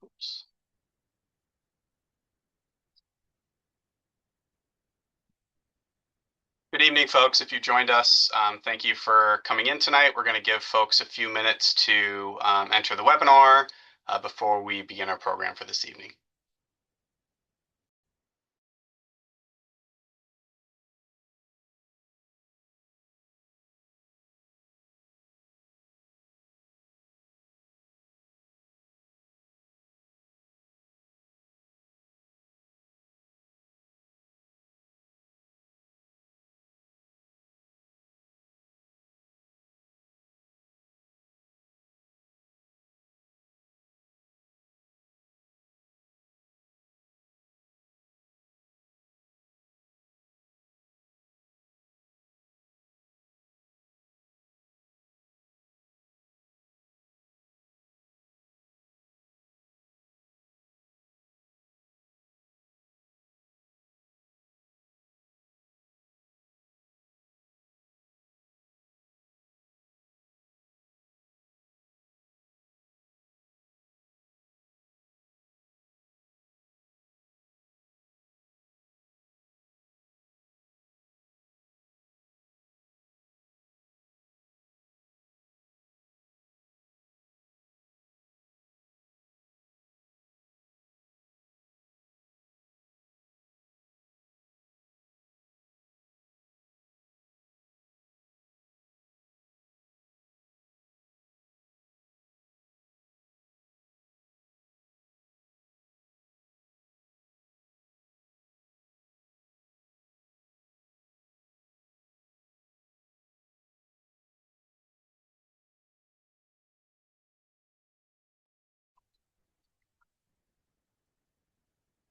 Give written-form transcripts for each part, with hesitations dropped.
Oops. Good evening, folks. If you joined us, thank you for coming in tonight. We're going to give folks a few minutes to enter the webinar before we begin our program for this evening.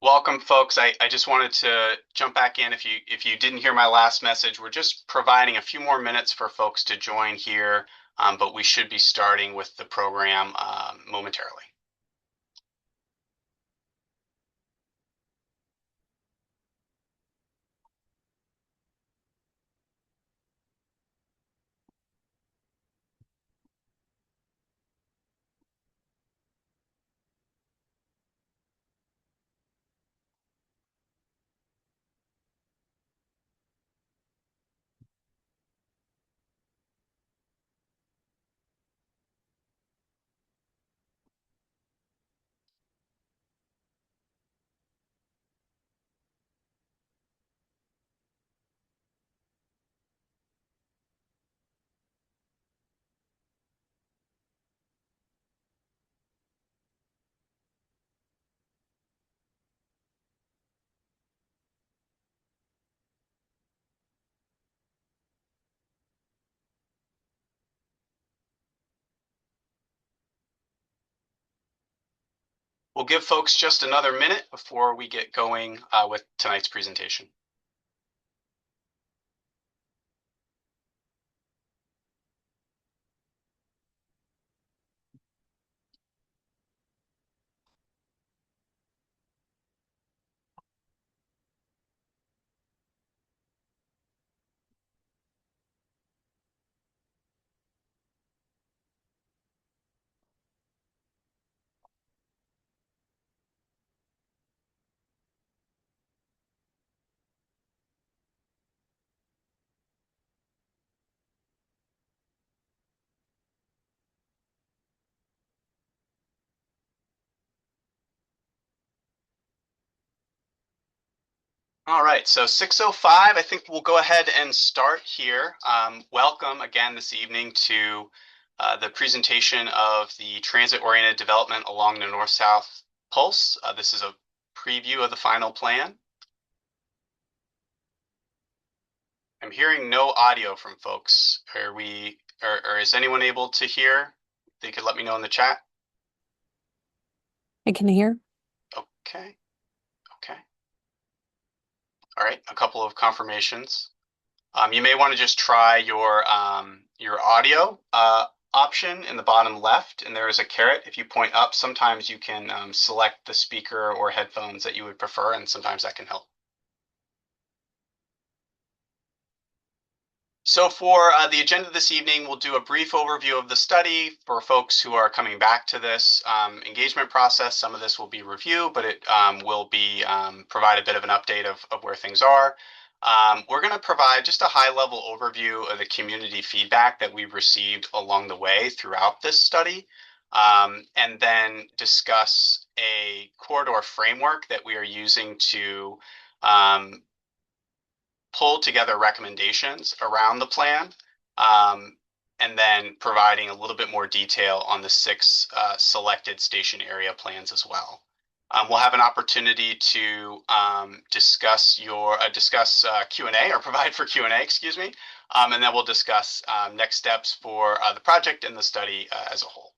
Welcome, folks. I just wanted to jump back in. If you didn't hear my last message, we're just providing a few more minutes for folks to join here, but we should be starting with the program momentarily. We'll give folks just another minute before we get going with tonight's presentation. All right, so 6:05, I think we'll go ahead and start here. Welcome again this evening to the presentation of the transit-oriented development along the North-South Pulse. This is a preview of the final plan. I'm hearing no audio from folks. Or is anyone able to hear? They could let me know in the chat. I can hear. Okay, okay. All right, a couple of confirmations. You may want to just try your audio option in the bottom left, and there is a caret. If you point up, sometimes you can select the speaker or headphones that you would prefer, and sometimes that can help. So for the agenda this evening, we'll do a brief overview of the study for folks who are coming back to this engagement process. Some of this will be review, but it will be provide a bit of an update of where things are. We're going to provide just a high-level overview of the community feedback that we've received along the way throughout this study, and then discuss a corridor framework that we are using to pull together recommendations around the plan, um, and then providing a little bit more detail on the six selected station area plans as well. We'll have an opportunity to discuss Q&A, or provide for Q&A, excuse me, and then we'll discuss next steps for the project and the study as a whole.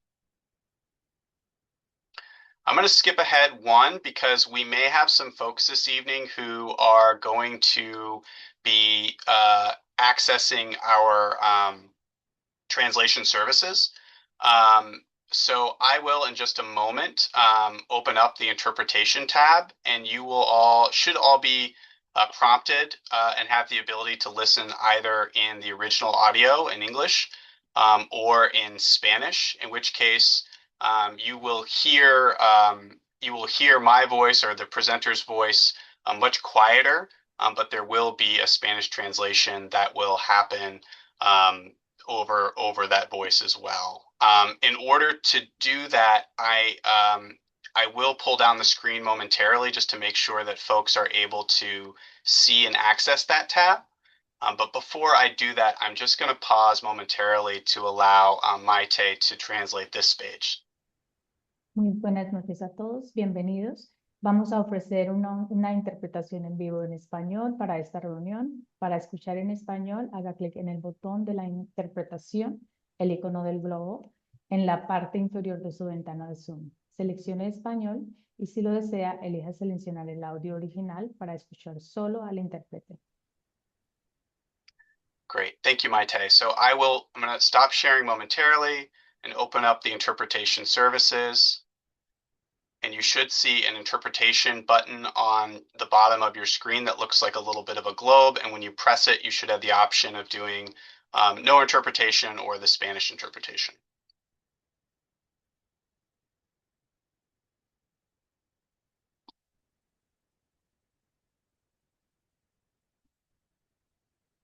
I'm going to skip ahead one because we may have some folks this evening who are going to be accessing our translation services. So I will, in just a moment, open up the interpretation tab, and you will should all be prompted and have the ability to listen either in the original audio in English or in Spanish, in which case you will hear my voice or the presenter's voice much quieter, but there will be a Spanish translation that will happen over that voice as well. In order to do that, I will pull down the screen momentarily just to make sure that folks are able to see and access that tab. But before I do that, I'm just going to pause momentarily to allow Maite to translate this page. Muy buenas noches a todos, bienvenidos. Vamos a ofrecer una interpretación en vivo en español para esta reunión. Para escuchar en español, haga clic en el botón de la interpretación, el icono del globo, en la parte inferior de su ventana de Zoom. Seleccione español y, si lo desea, elija seleccionar el audio original para escuchar solo al intérprete. Great, thank you, Maite. So I'm going to stop sharing momentarily and open up the interpretation services. And you should see an interpretation button on the bottom of your screen that looks like a little bit of a globe. And when you press it, you should have the option of doing no interpretation or the Spanish interpretation.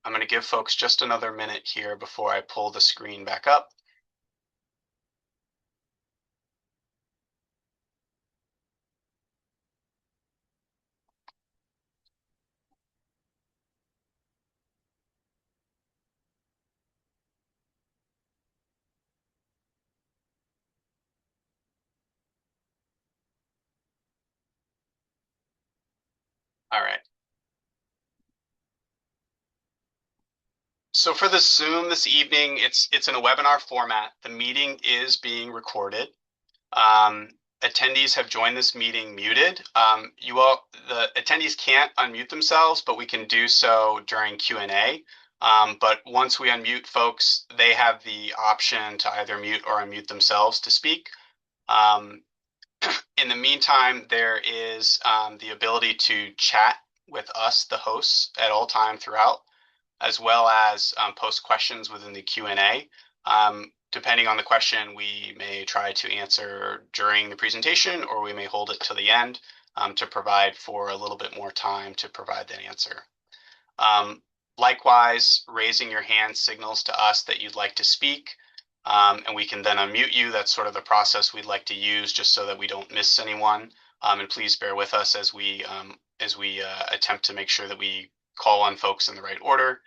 I'm going to give folks just another minute here before I pull the screen back up. All right. So for the Zoom this evening, it's in a webinar format. The meeting is being recorded. Attendees have joined this meeting muted. The attendees can't unmute themselves, but we can do so during Q&A. But once we unmute folks, they have the option to either mute or unmute themselves to speak. In the meantime, there is the ability to chat with us, the hosts, at all time throughout, as well as post questions within the Q&A. Depending on the question, we may try to answer during the presentation, or we may hold it to the end to provide for a little bit more time to provide that answer. Likewise, raising your hand signals to us that you'd like to speak, and we can then unmute you. That's sort of the process we'd like to use, just so that we don't miss anyone. And please bear with us as we attempt to make sure that we call on folks in the right order.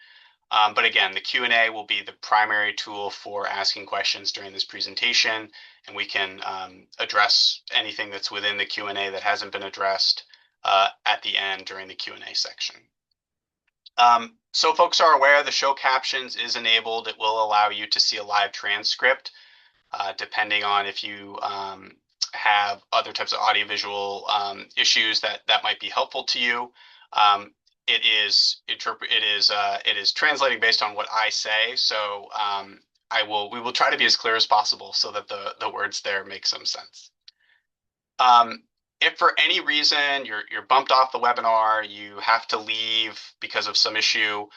But again, the Q&A will be the primary tool for asking questions during this presentation, and we can address anything that's within the Q&A that hasn't been addressed at the end during the Q&A section. So folks are aware the show captions is enabled. It will allow you to see a live transcript, depending on if you have other types of audiovisual issues that might be helpful to you. It is translating based on what I say, so we will try to be as clear as possible so that the words there make some sense. If for any reason you're bumped off the webinar, you have to leave because of some issue,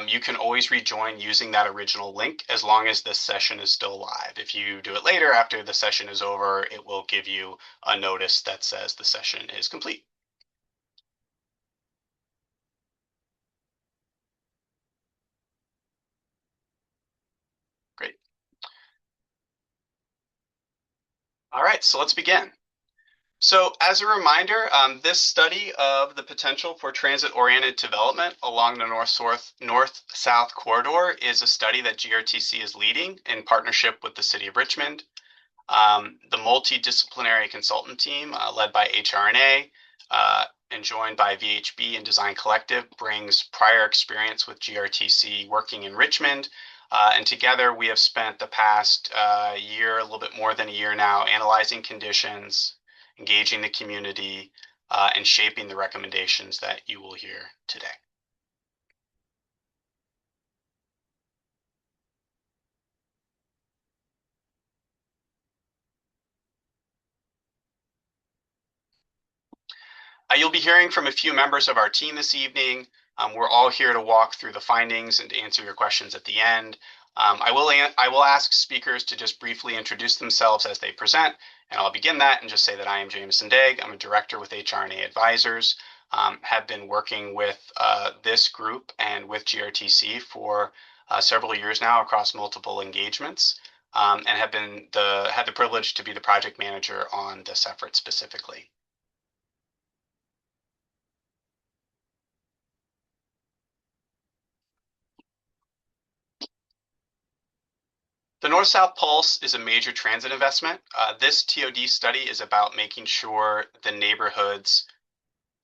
You can always rejoin using that original link as long as this session is still live. If you do it later after the session is over, it will give you a notice that says the session is complete. Great. All right, so let's begin. So as a reminder, this study of the potential for transit-oriented development along the north-south corridor is a study that GRTC is leading in partnership with the City of Richmond. The multidisciplinary consultant team led by HRNA and joined by VHB and Design Collective brings prior experience with GRTC working in Richmond. And together we have spent the past year, a little bit more than a year now, analyzing conditions, engaging the community, and shaping the recommendations that you will hear today. You'll be hearing from a few members of our team this evening. We're all here to walk through the findings and to answer your questions at the end. I will ask speakers to just briefly introduce themselves as they present, and I'll begin that and just say that I am Jameson Degg. I'm a director with HRNA Advisors, have been working with this group and with GRTC for several years now across multiple engagements, and have had the privilege to be the project manager on this effort specifically. The North-South Pulse is a major transit investment. This TOD study is about making sure the neighborhoods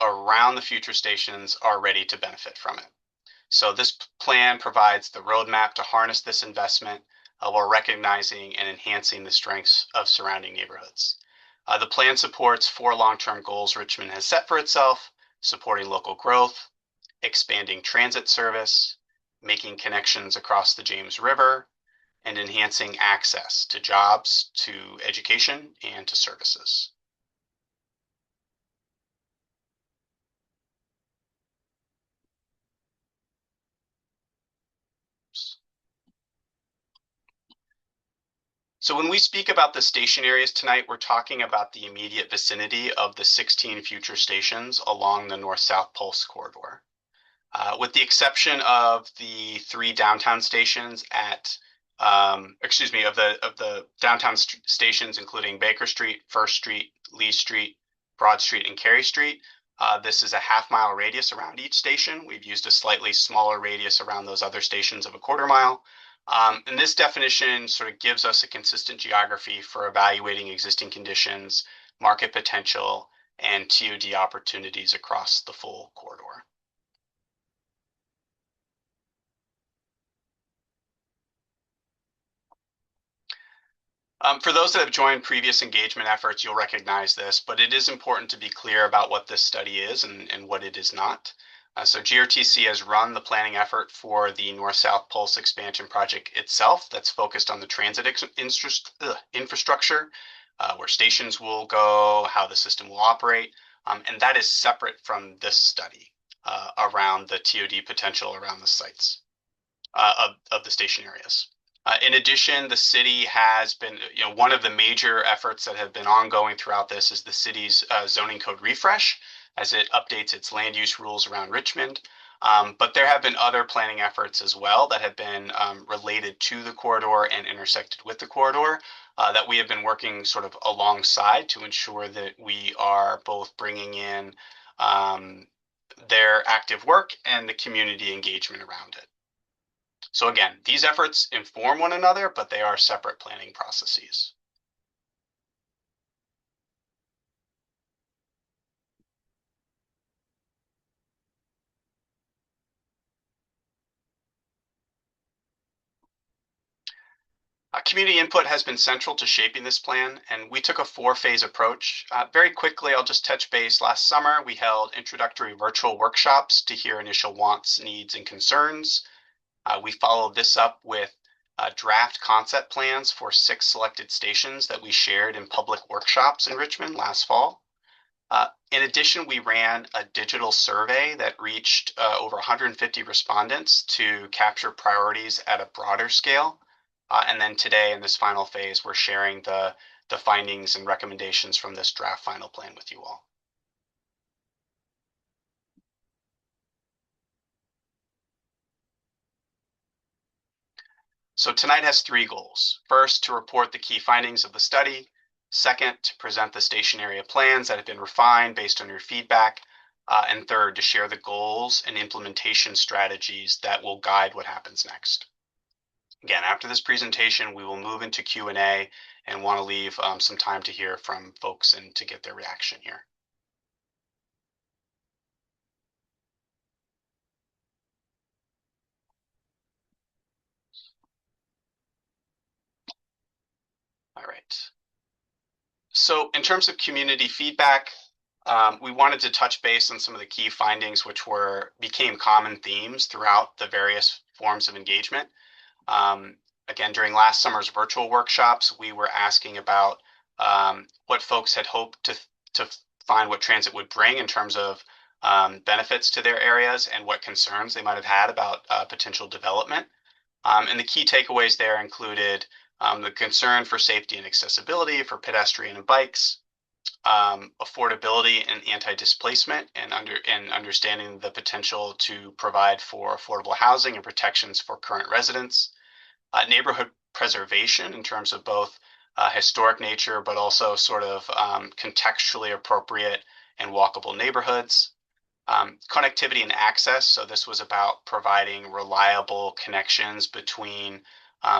around the future stations are ready to benefit from it. So this plan provides the roadmap to harness this investment while recognizing and enhancing the strengths of surrounding neighborhoods. The plan supports 4 long-term goals Richmond has set for itself: supporting local growth, expanding transit service, making connections across the James River, and enhancing access to jobs, to education, and to services. So when we speak about the station areas tonight, we're talking about the immediate vicinity of the 16 future stations along the north-south Pulse corridor. With the exception of the 3 downtown stations of the downtown stations, including Baker Street, First Street, Lee Street, Broad Street, and Carey Street. This is a half-mile radius around each station. We've used a slightly smaller radius around those other stations of a quarter mile. And this definition sort of gives us a consistent geography for evaluating existing conditions, market potential, and TOD opportunities across the full corridor. For those that have joined previous engagement efforts, you'll recognize this, but it is important to be clear about what this study is and what it is not. So GRTC has run the planning effort for the North-South Pulse expansion project itself that's focused on the transit infrastructure, where stations will go, how the system will operate, and that is separate from this study around the TOD potential around the sites of the station areas. In addition, the city has been, one of the major efforts that have been ongoing throughout this is the city's zoning code refresh as it updates its land use rules around Richmond. But there have been other planning efforts as well that have been related to the corridor and intersected with the corridor that we have been working sort of alongside to ensure that we are both bringing in their active work and the community engagement around it. So again, these efforts inform one another, but they are separate planning processes. Community input has been central to shaping this plan, and we took a 4-phase approach. Very quickly, I'll just touch base. Last summer, we held introductory virtual workshops to hear initial wants, needs, and concerns. We followed this up with draft concept plans for 6 selected stations that we shared in public workshops in Richmond last fall. In addition, we ran a digital survey that reached over 150 respondents to capture priorities at a broader scale. And then today, in this final phase, we're sharing the findings and recommendations from this draft final plan with you all. So tonight has three goals. First, to report the key findings of the study. Second, to present the station area plans that have been refined based on your feedback. And third, to share the goals and implementation strategies that will guide what happens next. Again, after this presentation, we will move into Q&A and want to leave some time to hear from folks and to get their reaction here. All right. So in terms of community feedback, we wanted to touch base on some of the key findings, which became common themes throughout the various forms of engagement. Again, during last summer's virtual workshops, we were asking about what folks had hoped to find what transit would bring in terms of benefits to their areas and what concerns they might have had about potential development. And the key takeaways there included the concern for safety and accessibility for pedestrian and bikes, affordability and anti-displacement, and understanding the potential to provide for affordable housing and protections for current residents, neighborhood preservation in terms of both historic nature, but also sort of contextually appropriate and walkable neighborhoods. Connectivity and access. So this was about providing reliable connections between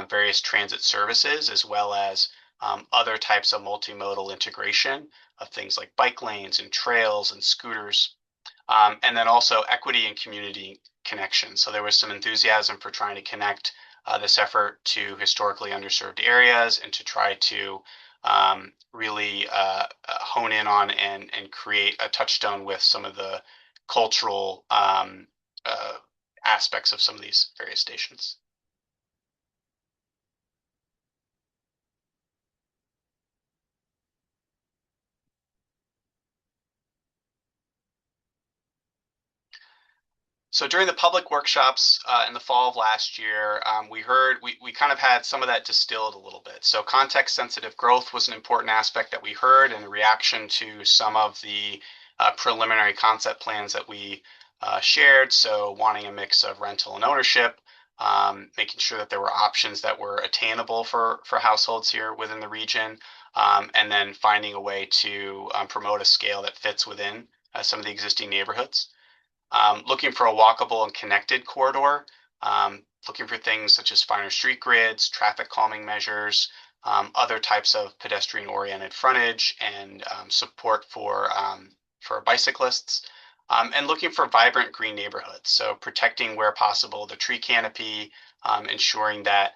various transit services, as well as other types of multimodal integration of things like bike lanes and trails and scooters. And then also equity and community connection. So there was some enthusiasm for trying to connect this effort to historically underserved areas and to try to really hone in on and create a touchstone with some of the cultural aspects of some of these various stations. So during the public workshops in the fall of last year, we kind of had some of that distilled a little bit. So context sensitive growth was an important aspect that we heard in reaction to some of the preliminary concept plans that we shared. So wanting a mix of rental and ownership, making sure that there were options that were attainable for households here within the region, and then finding a way to promote a scale that fits within some of the existing neighborhoods. Looking for a walkable and connected corridor, looking for things such as finer street grids, traffic calming measures, other types of pedestrian-oriented frontage, and support for bicyclists, and looking for vibrant green neighborhoods. So protecting where possible the tree canopy, ensuring that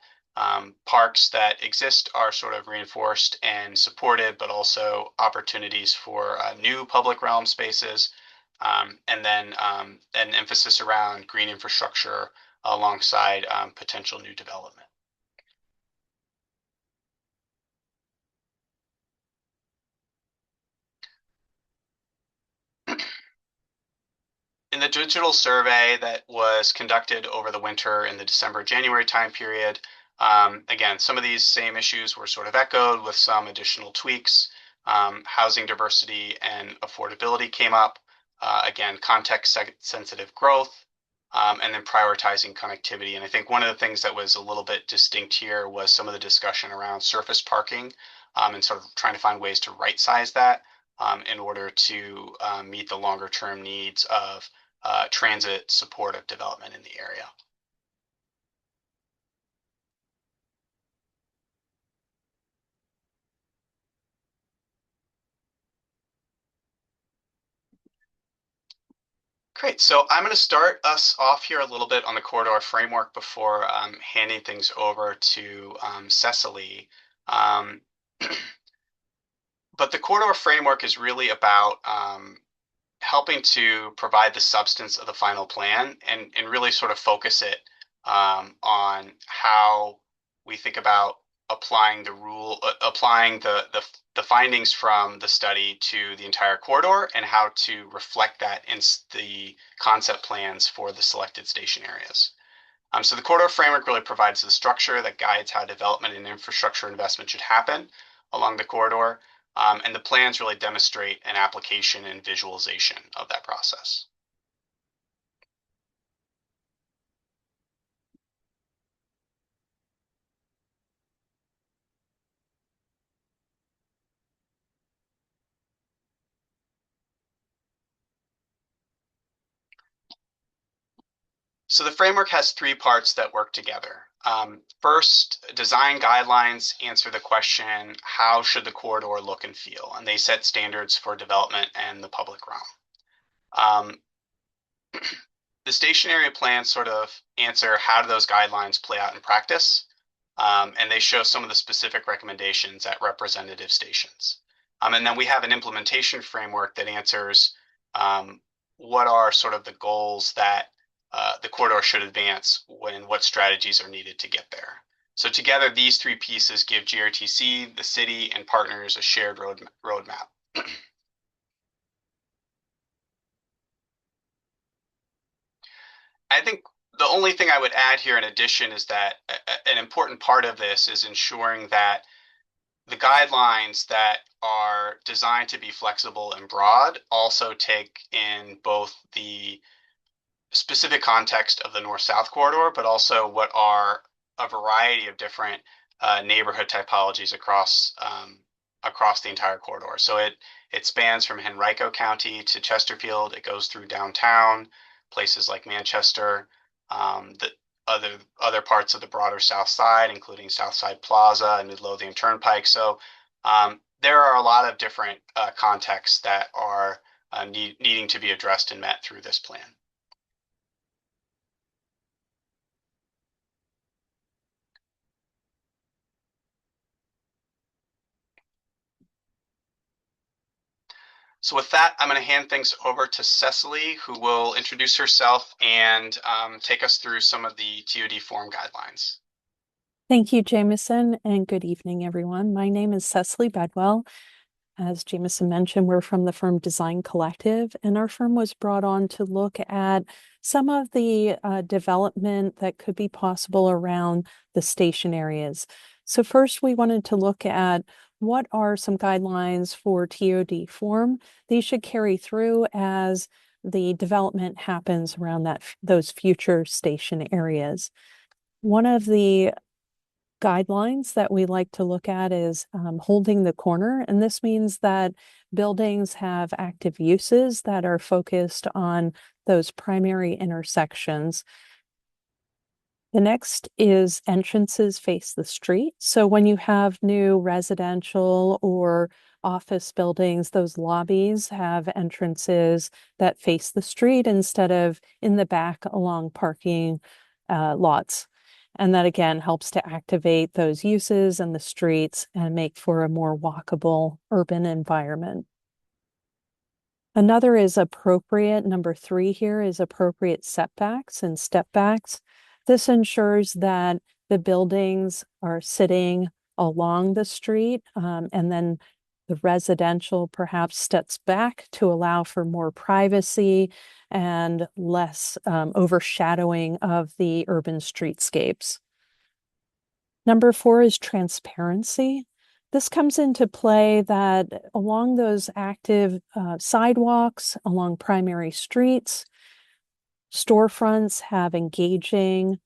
parks that exist are sort of reinforced and supported, but also opportunities for new public realm spaces. And then an emphasis around green infrastructure alongside potential new development. In the digital survey that was conducted over the winter in the December-January time period, again, some of these same issues were sort of echoed with some additional tweaks. Housing diversity and affordability came up. Again, context-sensitive growth, and then prioritizing connectivity. And I think one of the things that was a little bit distinct here was some of the discussion around surface parking, and sort of trying to find ways to right-size that in order to meet the longer-term needs of transit supportive development in the area. Great. So I'm going to start us off here a little bit on the corridor framework before handing things over to Cecily. But the corridor framework is really about helping to provide the substance of the final plan and really sort of focus it on how we think about applying the findings from the study to the entire corridor and how to reflect that in the concept plans for the selected station areas. So the corridor framework really provides the structure that guides how development and infrastructure investment should happen along the corridor, and the plans really demonstrate an application and visualization of that process. So the framework has three parts that work together. First, design guidelines answer the question, how should the corridor look and feel? And they set standards for development and the public realm. Um, the station area plans sort of answer how do those guidelines play out in practice, and they show some of the specific recommendations at representative stations. And then we have an implementation framework that answers what are sort of the goals that the corridor should advance when what strategies are needed to get there. So together, these three pieces give GRTC, the city, and partners a shared roadmap. I think the only thing I would add here in addition is that an important part of this is ensuring that the guidelines that are designed to be flexible and broad also take in both the specific context of the north-south corridor, but also what are a variety of different neighborhood typologies across the entire corridor. So it spans from Henrico County to Chesterfield. It goes through downtown, places like Manchester, the other parts of the broader South Side, including Southside Plaza and Midlothian Turnpike. So there are a lot of different contexts that are needing to be addressed and met through this plan. So with that, I'm going to hand things over to Cecily, who will introduce herself and take us through some of the TOD form guidelines. Thank you, Jameson, and good evening, everyone. My name is Cecily Bedwell. As Jameson mentioned, we're from the firm Design Collective, and our firm was brought on to look at some of the development that could be possible around the station areas. So first, we wanted to look at what are some guidelines for TOD form. These should carry through as the development happens around those future station areas. One of the guidelines that we like to look at is holding the corner. And this means that buildings have active uses that are focused on those primary intersections. The next is entrances face the street. So when you have new residential or office buildings, those lobbies have entrances that face the street instead of in the back along parking lots. And that again helps to activate those uses and the streets and make for a more walkable urban environment. Another is appropriate. Number 3 here is appropriate setbacks and step backs. This ensures that the buildings are sitting along the street, and then the residential perhaps steps back to allow for more privacy and less overshadowing of the urban streetscapes. Number 4 is transparency. This comes into play that along those active sidewalks, along primary streets, storefronts have engaging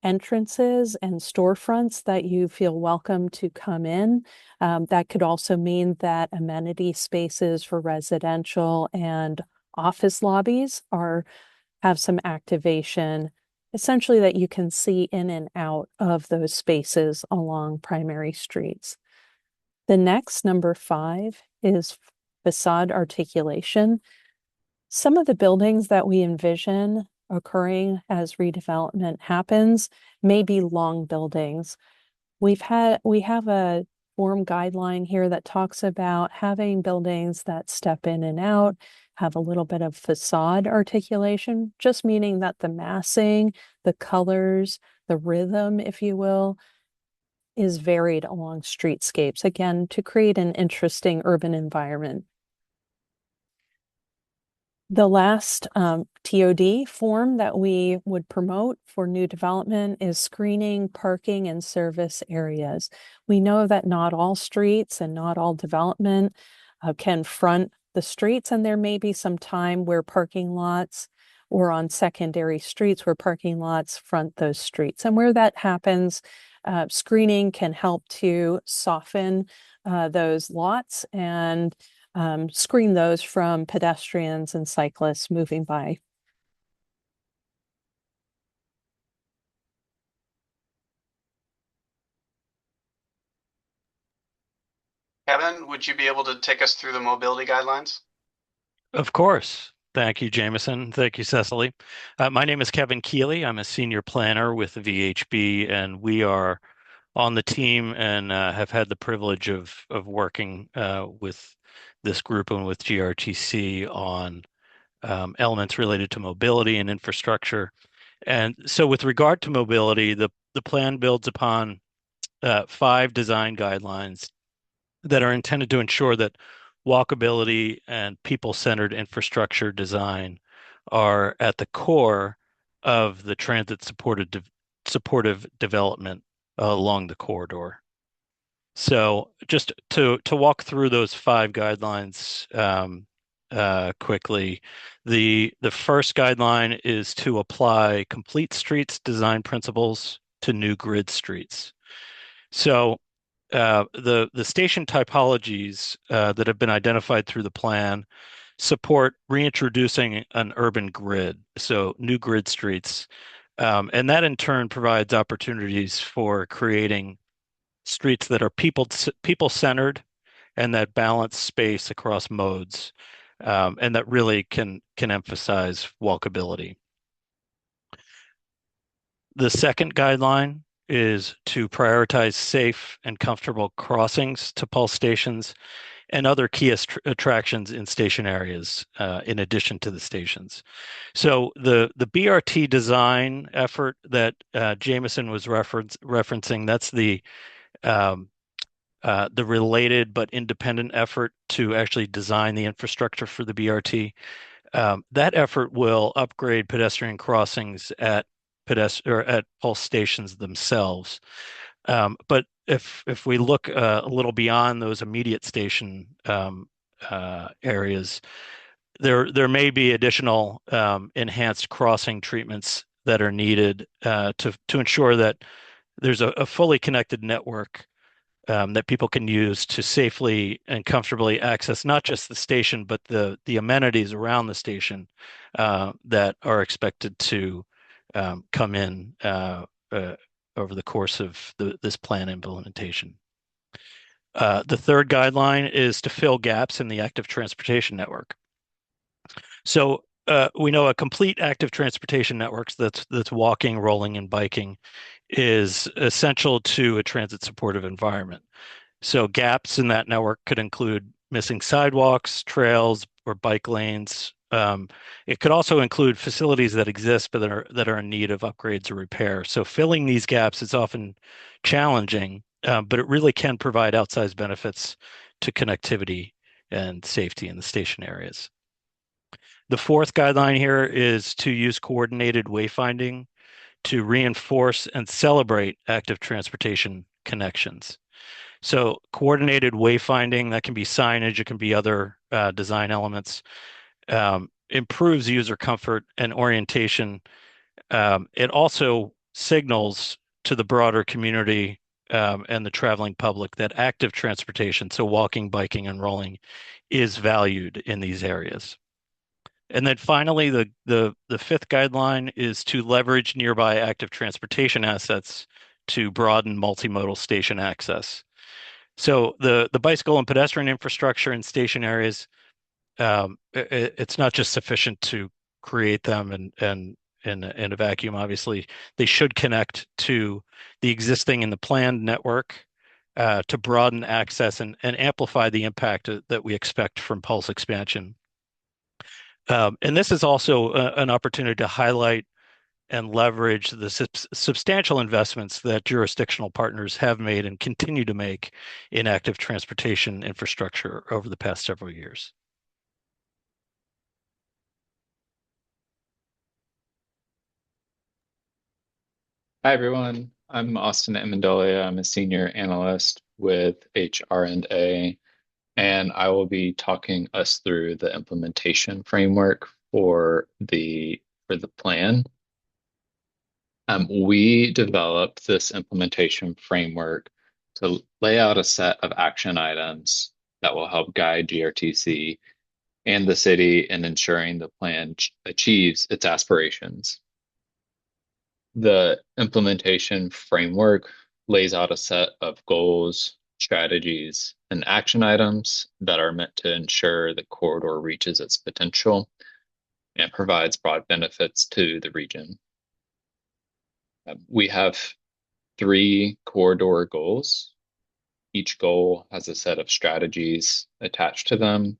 entrances and storefronts that you feel welcome to come in. That could also mean that amenity spaces for residential and office lobbies have some activation, essentially that you can see in and out of those spaces along primary streets. The next, number 5, is facade articulation. Some of the buildings that we envision occurring as redevelopment happens may be long buildings. We have a form guideline here that talks about having buildings that step in and out, have a little bit of facade articulation, just meaning that the massing, the colors, the rhythm, if you will, is varied along streetscapes, again, to create an interesting urban environment. The last TOD form that we would promote for new development is screening, parking, and service areas. We know that not all streets and not all development can front the streets, and there may be some time where parking lots or on secondary streets where parking lots front those streets. And where that happens, screening can help to soften those lots and screen those from pedestrians and cyclists moving by. Kevin, would you be able to take us through the mobility guidelines? Of course. Thank you, Jameson. Thank you, Cecily. My name is Kevin Keeley. I'm a senior planner with the VHB, and we are on the team and have had the privilege of working with this group and with GRTC on elements related to mobility and infrastructure. And so with regard to mobility, the plan builds upon 5 design guidelines that are intended to ensure that walkability and people-centered infrastructure design are at the core of the supportive development along the corridor. So just to walk through those 5 guidelines quickly, the first guideline is to apply complete streets design principles to new grid streets. So the station typologies that have been identified through the plan support reintroducing an urban grid, so new grid streets. And that in turn provides opportunities for creating streets that are people-centered and that balance space across modes, and that really can emphasize walkability. The second guideline is to prioritize safe and comfortable crossings to pulse stations and other key attractions in station areas, in addition to the stations. So the BRT design effort that Jameson was referencing, that's the related but independent effort to actually design the infrastructure for the BRT. That effort will upgrade pedestrian crossings at pulse stations themselves. But if we look a little beyond those immediate station areas, there may be additional enhanced crossing treatments that are needed to ensure that there's a fully connected network that people can use to safely and comfortably access not just the station, but the amenities around the station that are expected to come in over the course of this plan implementation. The third guideline is to fill gaps in the active transportation network. So we know a complete active transportation network that's walking, rolling, and biking is essential to a transit supportive environment. So gaps in that network could include missing sidewalks, trails, or bike lanes. It could also include facilities that exist but that are in need of upgrades or repair. So filling these gaps is often challenging, but it really can provide outsized benefits to connectivity and safety in the station areas. The fourth guideline here is to use coordinated wayfinding to reinforce and celebrate active transportation connections. So coordinated wayfinding, that can be signage, it can be other design elements, improves user comfort and orientation. It also signals to the broader community and the traveling public that active transportation, so walking, biking, and rolling, is valued in these areas. And then finally, the fifth guideline is to leverage nearby active transportation assets to broaden multimodal station access. So the bicycle and pedestrian infrastructure in station areas, it's not just sufficient to create them and in a vacuum. Obviously, they should connect to the existing and the planned network to broaden access and amplify the impact that we expect from pulse expansion. And this is also an opportunity to highlight and leverage the substantial investments that jurisdictional partners have made and continue to make in active transportation infrastructure over the past several years. Hi, everyone. I'm Austin Amendolia. I'm a senior analyst with HR&A, and I will be talking us through the implementation framework for the plan. We developed this implementation framework to lay out a set of action items that will help guide GRTC and the city in ensuring the plan achieves its aspirations. The implementation framework lays out a set of goals, strategies, and action items that are meant to ensure the corridor reaches its potential and provides broad benefits to the region. We have 3 corridor goals. Each goal has a set of strategies attached to them,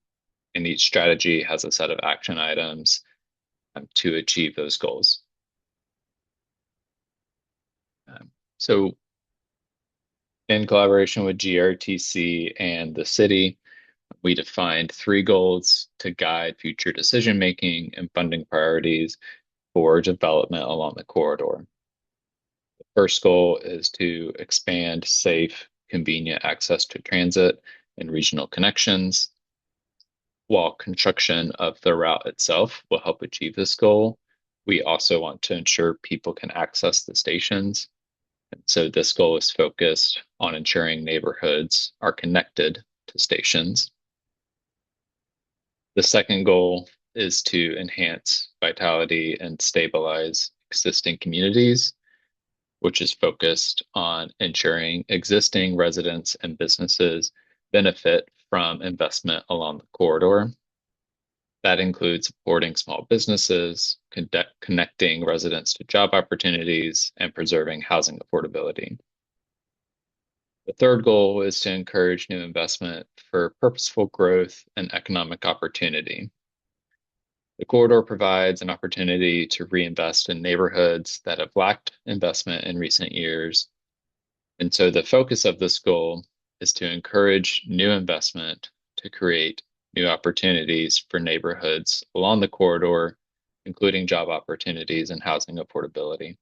and each strategy has a set of action items to achieve those goals. So in collaboration with GRTC and the city, we defined 3 goals to guide future decision-making and funding priorities for development along the corridor. The first goal is to expand safe, convenient access to transit and regional connections. While construction of the route itself will help achieve this goal, we also want to ensure people can access the stations. And so this goal is focused on ensuring neighborhoods are connected to stations. The second goal is to enhance vitality and stabilize existing communities, which is focused on ensuring existing residents and businesses benefit from investment along the corridor. That includes supporting small businesses, connecting residents to job opportunities, and preserving housing affordability. The third goal is to encourage new investment for purposeful growth and economic opportunity. The corridor provides an opportunity to reinvest in neighborhoods that have lacked investment in recent years. And so the focus of this goal is to encourage new investment to create new opportunities for neighborhoods along the corridor, including job opportunities and housing affordability.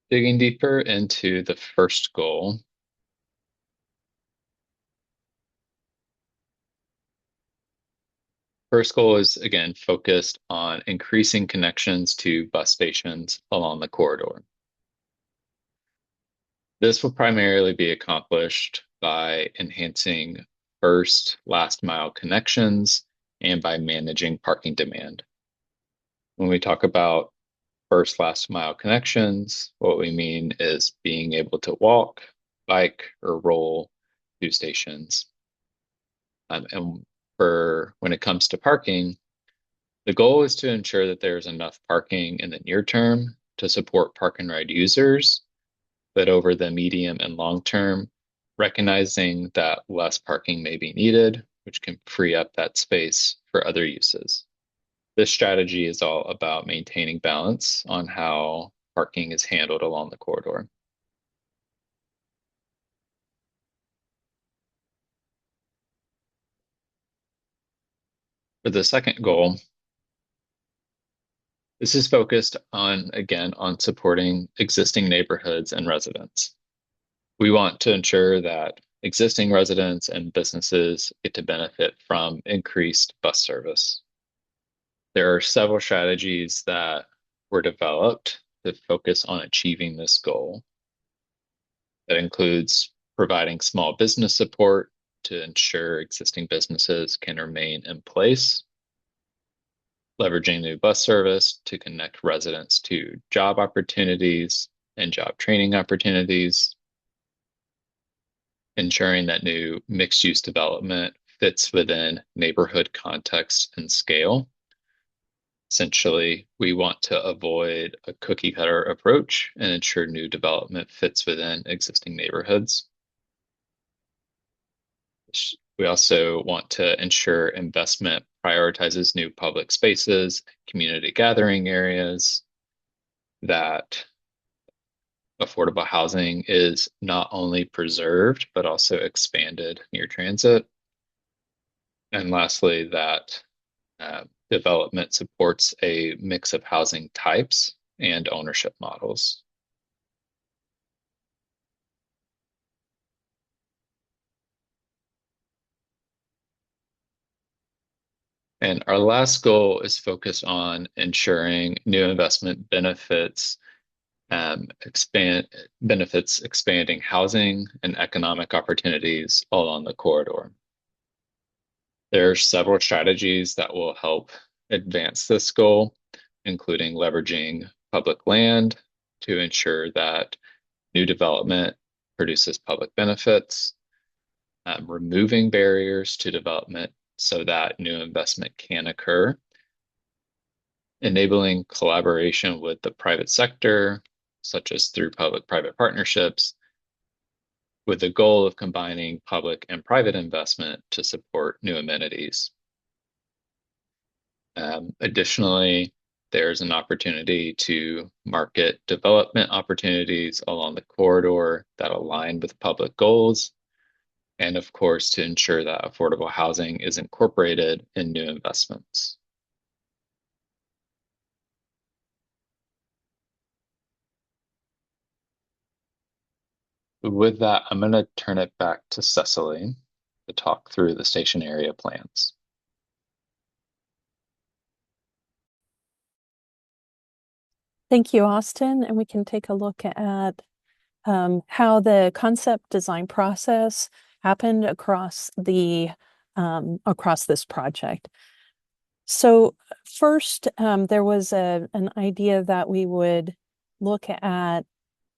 Digging deeper into the first goal, first goal is, again, focused on increasing connections to bus stations along the corridor. This will primarily be accomplished by enhancing first, last mile connections and by managing parking demand. When we talk about first, last mile connections, what we mean is being able to walk, bike, or roll to stations. And for when it comes to parking, the goal is to ensure that there's enough parking in the near term to support park and ride users, but over the medium and long term, recognizing that less parking may be needed, which can free up that space for other uses. This strategy is all about maintaining balance on how parking is handled along the corridor. For the second goal, this is focused on, again, on supporting existing neighborhoods and residents. We want to ensure that existing residents and businesses get to benefit from increased bus service. There are several strategies that were developed to focus on achieving this goal. That includes providing small business support to ensure existing businesses can remain in place, leveraging new bus service to connect residents to job opportunities and job training opportunities, ensuring that new mixed-use development fits within neighborhood context and scale. Essentially, we want to avoid a cookie-cutter approach and ensure new development fits within existing neighborhoods. We also want to ensure investment prioritizes new public spaces, community gathering areas, that affordable housing is not only preserved, but also expanded near transit. And lastly, that development supports a mix of housing types and ownership models. And our last goal is focused on ensuring new investment benefits expanding housing and economic opportunities along the corridor. There are several strategies that will help advance this goal, including leveraging public land to ensure that new development produces public benefits, removing barriers to development so that new investment can occur, enabling collaboration with the private sector, such as through public-private partnerships, with the goal of combining public and private investment to support new amenities. Additionally, there's an opportunity to market development opportunities along the corridor that align with public goals, and of course, to ensure that affordable housing is incorporated in new investments. With that, I'm going to turn it back to Cecily to talk through the station area plans. Thank you, Austin. And we can take a look at how the concept design process happened across this project. So first, there was an idea that we would look at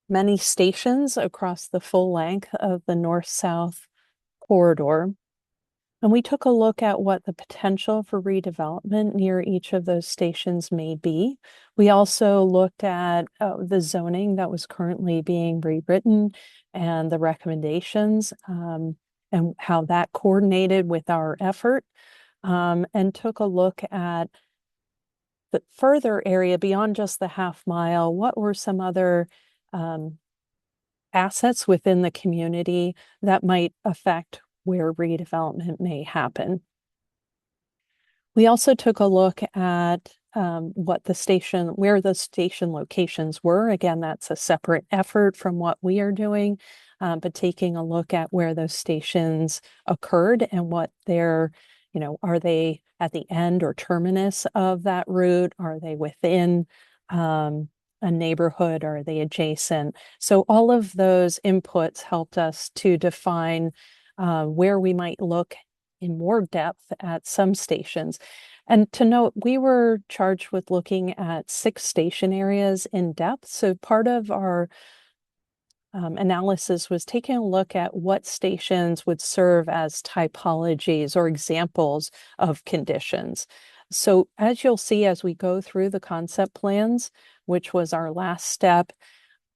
many stations across the full length of the north-south corridor. And we took a look at what the potential for redevelopment near each of those stations may be. We also looked at the zoning that was currently being rewritten and the recommendations and how that coordinated with our effort, and took a look at the further area beyond just the half mile. What were some other assets within the community that might affect where redevelopment may happen? We also took a look at where the station locations were. Again, that's a separate effort from what we are doing, but taking a look at where those stations occurred and what their, are they at the end or terminus of that route? Are they within a neighborhood? Are they adjacent? So all of those inputs helped us to define where we might look in more depth at some stations. And to note, we were charged with looking at 6 station areas in depth. So part of our analysis was taking a look at what stations would serve as typologies or examples of conditions. So as you'll see, as we go through the concept plans, which was our last step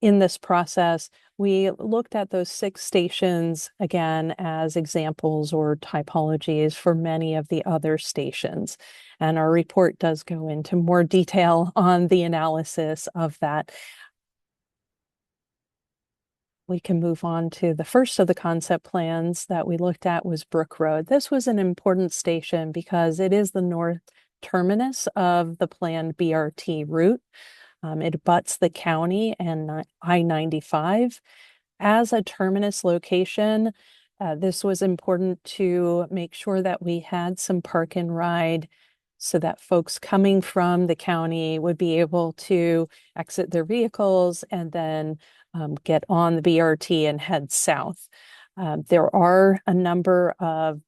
in this process, we looked at those 6 stations again as examples or typologies for many of the other stations. And our report does go into more detail on the analysis of that. We can move on to the first of the concept plans that we looked at was Brook Road. This was an important station because it is the north terminus of the planned BRT route. It abuts the county and I-95. As a terminus location, this was important to make sure that we had some park and ride so that folks coming from the county would be able to exit their vehicles and then get on the BRT and head south. There are a number of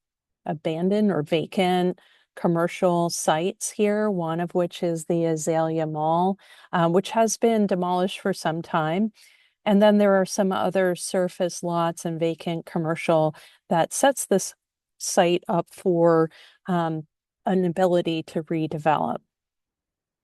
abandoned or vacant commercial sites here, one of which is the Azalea Mall, which has been demolished for some time. And then there are some other surface lots and vacant commercial that sets this site up for an ability to redevelop.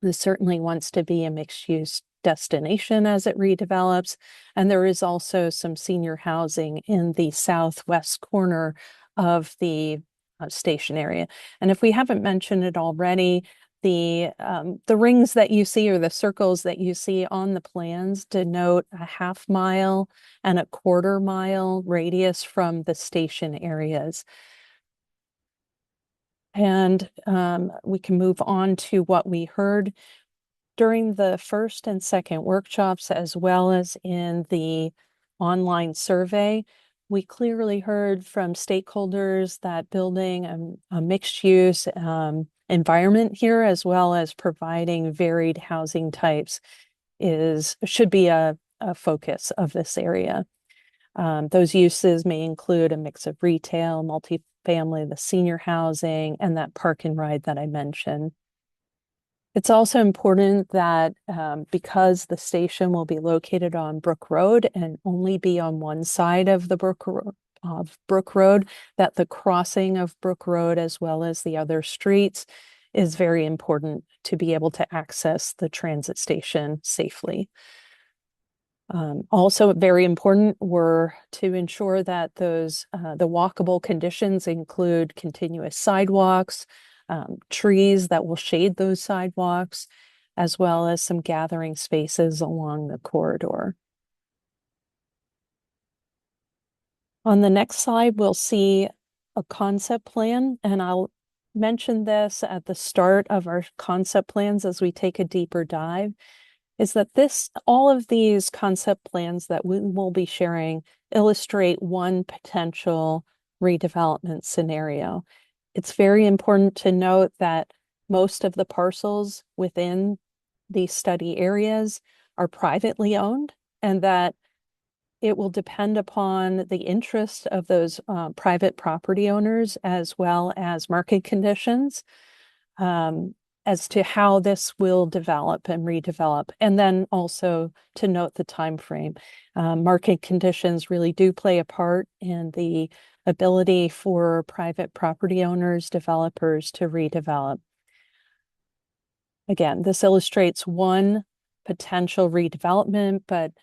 This certainly wants to be a mixed-use destination as it redevelops. And there is also some senior housing in the southwest corner of the station area. And if we haven't mentioned it already, the rings that you see or the circles that you see on the plans denote a 1/2 mile and a 1/4 mile radius from the station areas. And we can move on to what we heard during the first and second workshops, as well as in the online survey. We clearly heard from stakeholders that building a mixed use environment here, as well as providing varied housing types, should be a focus of this area. Those uses may include a mix of retail, multifamily, the senior housing, and that park and ride that I mentioned. It's also important that because the station will be located on Brook Road and only be on one side of the Brook Road, that the crossing of Brook Road as well as the other streets is very important to be able to access the transit station safely. Also very important were to ensure that the walkable conditions include continuous sidewalks, trees that will shade those sidewalks, as well as some gathering spaces along the corridor. On the next slide, we'll see a concept plan, and I'll mention this at the start of our concept plans as we take a deeper dive, is that all of these concept plans that we will be sharing illustrate one potential redevelopment scenario. It's very important to note that most of the parcels within these study areas are privately owned, and that it will depend upon the interest of those private property owners as well as market conditions as to how this will develop and redevelop. And then also to note the time frame. Market conditions really do play a part in the ability for private property owners, developers to redevelop. Again, this illustrates one potential redevelopment, but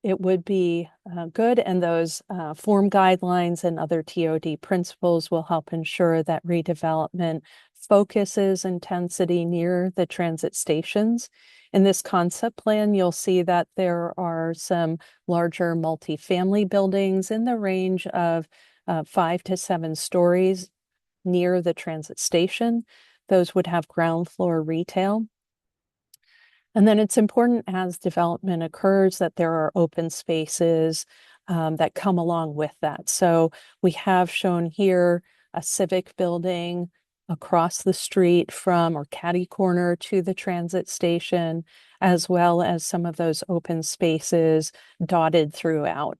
it would be good, and those form guidelines and other TOD principles will help ensure that redevelopment focuses intensity near the transit stations. In this concept plan, you'll see that there are some larger multifamily buildings in the range of 5 to 7 stories near the transit station. Those would have ground floor retail. And then it's important as development occurs that there are open spaces that come along with that. So we have shown here a civic building across the street from or catty corner to the transit station, as well as some of those open spaces dotted throughout.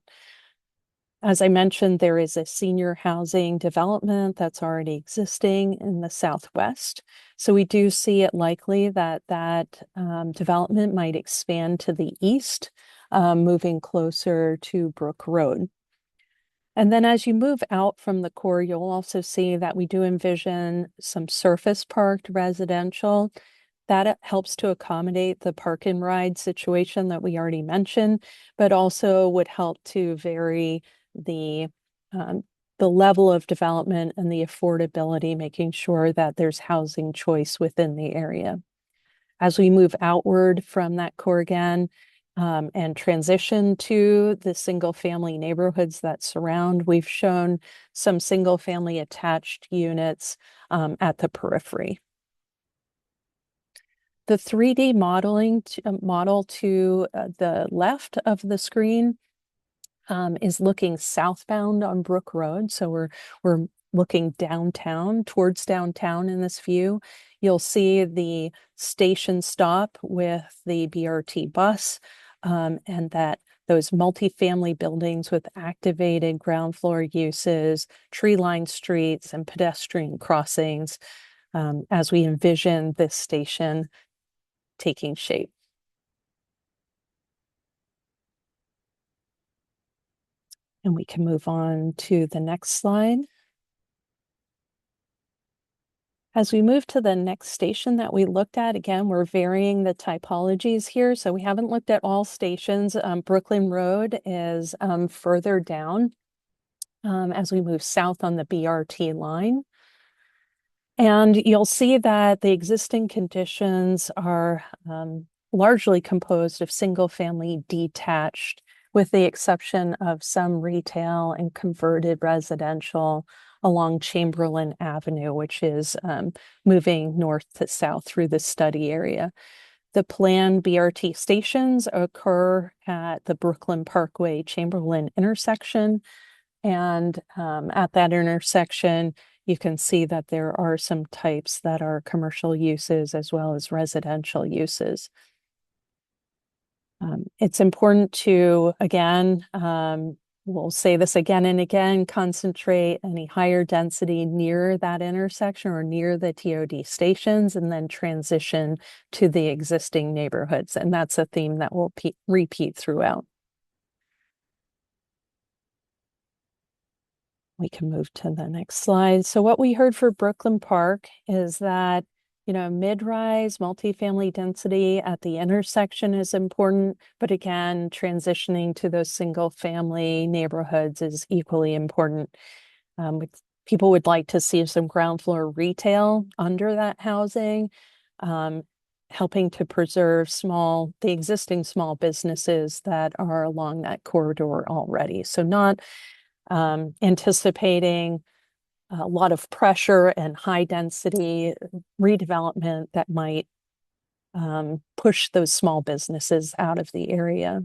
As I mentioned, there is a senior housing development that's already existing in the Southwest. So we do see it likely that development might expand to the east, moving closer to Brook Road. And then as you move out from the core, you'll also see that we do envision some surface parked residential. That helps to accommodate the park and ride situation that we already mentioned, but also would help to vary the level of development and the affordability, making sure that there's housing choice within the area. As we move outward from that core again and transition to the single family neighborhoods that surround, we've shown some single family attached units at the periphery. The 3D model to the left of the screen is looking southbound on Brook Road. So we're looking downtown, towards downtown in this view. You'll see the station stop with the BRT bus and that those multifamily buildings with activated ground floor uses, tree-lined streets, and pedestrian crossings as we envision this station taking shape. And we can move on to the next slide. As we move to the next station that we looked at, again, we're varying the typologies here. So we haven't looked at all stations. Brooklyn Road is further down as we move south on the BRT line. And you'll see that the existing conditions are largely composed of single-family detached, with the exception of some retail and converted residential along Chamberlain Avenue, which is moving north to south through the study area. The planned BRT stations occur at the Brooklyn Parkway Chamberlain intersection. And at that intersection, you can see that there are some types that are commercial uses as well as residential uses. It's important to, again, we'll say this again and again, concentrate any higher density near that intersection or near the TOD stations, and then transition to the existing neighborhoods. And that's a theme that will repeat throughout. We can move to the next slide. So what we heard for Brooklyn Park is that, mid-rise multifamily density at the intersection is important, but again, transitioning to those single family neighborhoods is equally important. People would like to see some ground floor retail under that housing, helping to preserve the existing small businesses that are along that corridor already. So not anticipating a lot of pressure and high density redevelopment that might push those small businesses out of the area.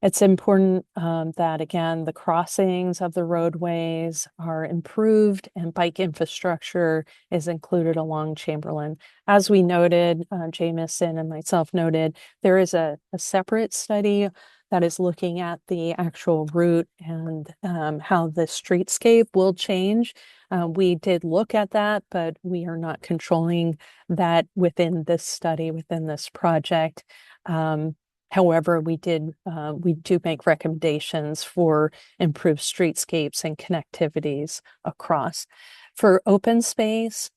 It's important that, again, the crossings of the roadways are improved and bike infrastructure is included along Chamberlain. As we noted, Jamison and myself noted, there is a separate study that is looking at the actual route and how the streetscape will change. We did look at that, but we are not controlling that within this study, within this project. However, we do make recommendations for improved streetscapes and connectivities across. For open space,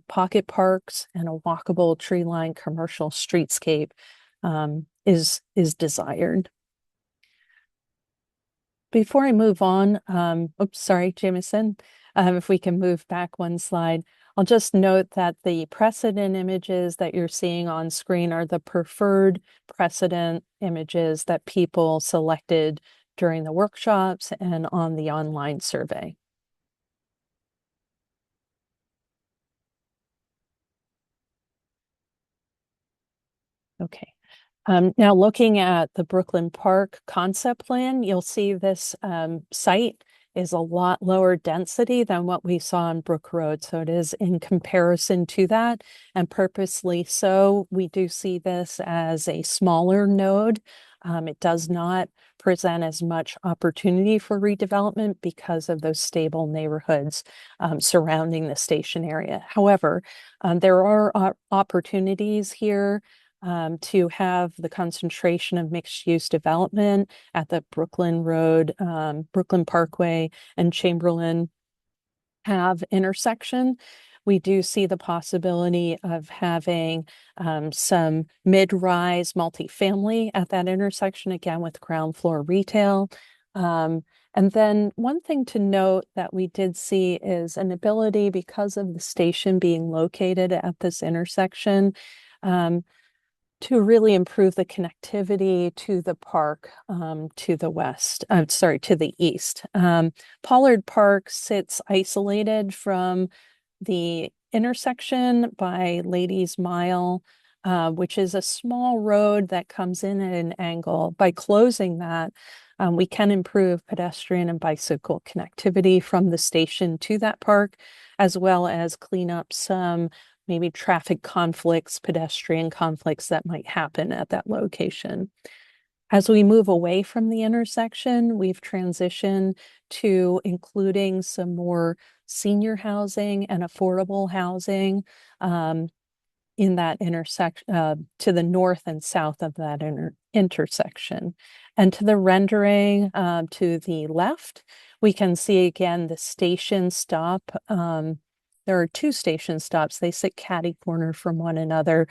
pocket parks, and a walkable tree-lined commercial streetscape is desired. Before I move on, oops, sorry, Jamison, if we can move back one slide, I'll just note that the precedent images that you're seeing on screen are the preferred precedent images that people selected during the workshops and on the online survey. Okay. Now looking at the Brooklyn Park concept plan, you'll see this site is a lot lower density than what we saw on Brook Road. So it is in comparison to that, and purposely so. We do see this as a smaller node. It does not present as much opportunity for redevelopment because of those stable neighborhoods surrounding the station area. However, there are opportunities here to have the concentration of mixed-use development at the Brooklyn Road, Brooklyn Parkway, and Chamberlain Ave intersection. We do see the possibility of having some mid-rise multifamily at that intersection, again with ground floor retail. And then one thing to note that we did see is an ability, because of the station being located at this intersection, to really improve the connectivity to the park to the west, to the east. Pollard Park sits isolated from the intersection by Ladies Mile, which is a small road that comes in at an angle. By closing that, we can improve pedestrian and bicycle connectivity from the station to that park, as well as clean up some maybe traffic conflicts, pedestrian conflicts that might happen at that location. As we move away from the intersection, we've transitioned to including some more senior housing and affordable housing in that intersection, to the north and south of that intersection. And to the rendering to the left, we can see again the station stop. There are two station stops. They sit catty corner from one another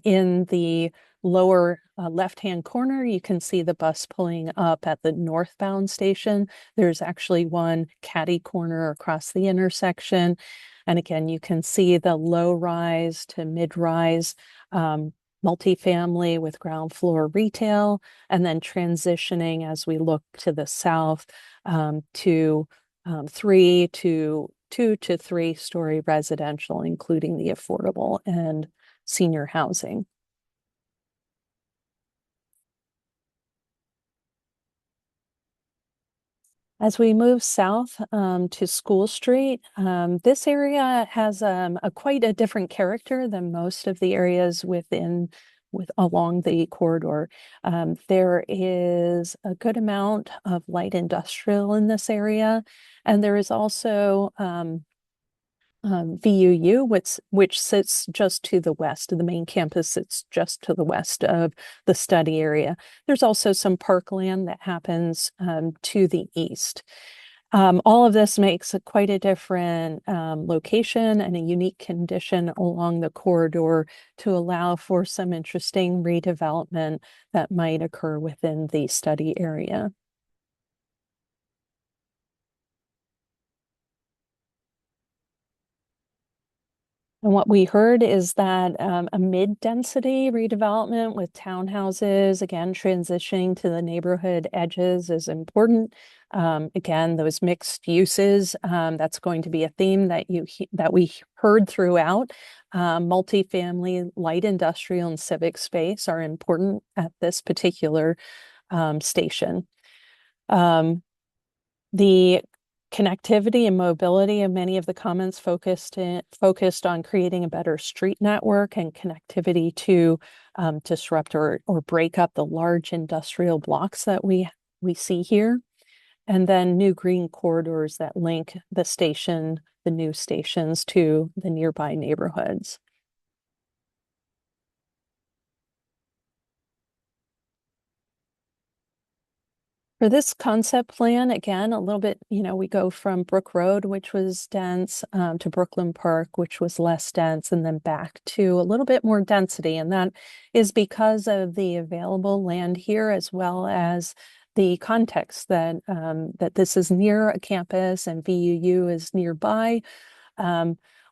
in the lower left-hand corner, you can see the bus pulling up at the northbound station. There's actually one catty corner across the intersection. And again, you can see the low-rise to mid-rise multifamily with ground floor retail, and then transitioning as we look to the south to 2 to 3 story residential, including the affordable and senior housing. As we move south to School Street, this area has quite a different character than most of the areas along the corridor. There is a good amount of light industrial in this area, and there is also VUU, which sits just to the west of the main campus. Sits just to the west of the study area. There's also some parkland that happens to the east. All of this makes quite a different location and a unique condition along the corridor to allow for some interesting redevelopment that might occur within the study area. And what we heard is that a mid-density redevelopment with townhouses, again, transitioning to the neighborhood edges is important. Again, those mixed uses, that's going to be a theme that we heard throughout. Multifamily, light industrial, and civic space are important at this particular station. The connectivity and mobility of many of the comments focused on creating a better street network and connectivity to disrupt or break up the large industrial blocks that we see here. And then new green corridors that link the new stations to the nearby neighborhoods. For this concept plan, again, a little bit, we go from Brook Road, which was dense, to Brooklyn Park, which was less dense, and then back to a little bit more density. And that is because of the available land here, as well as the context that this is near a campus and VUU is nearby.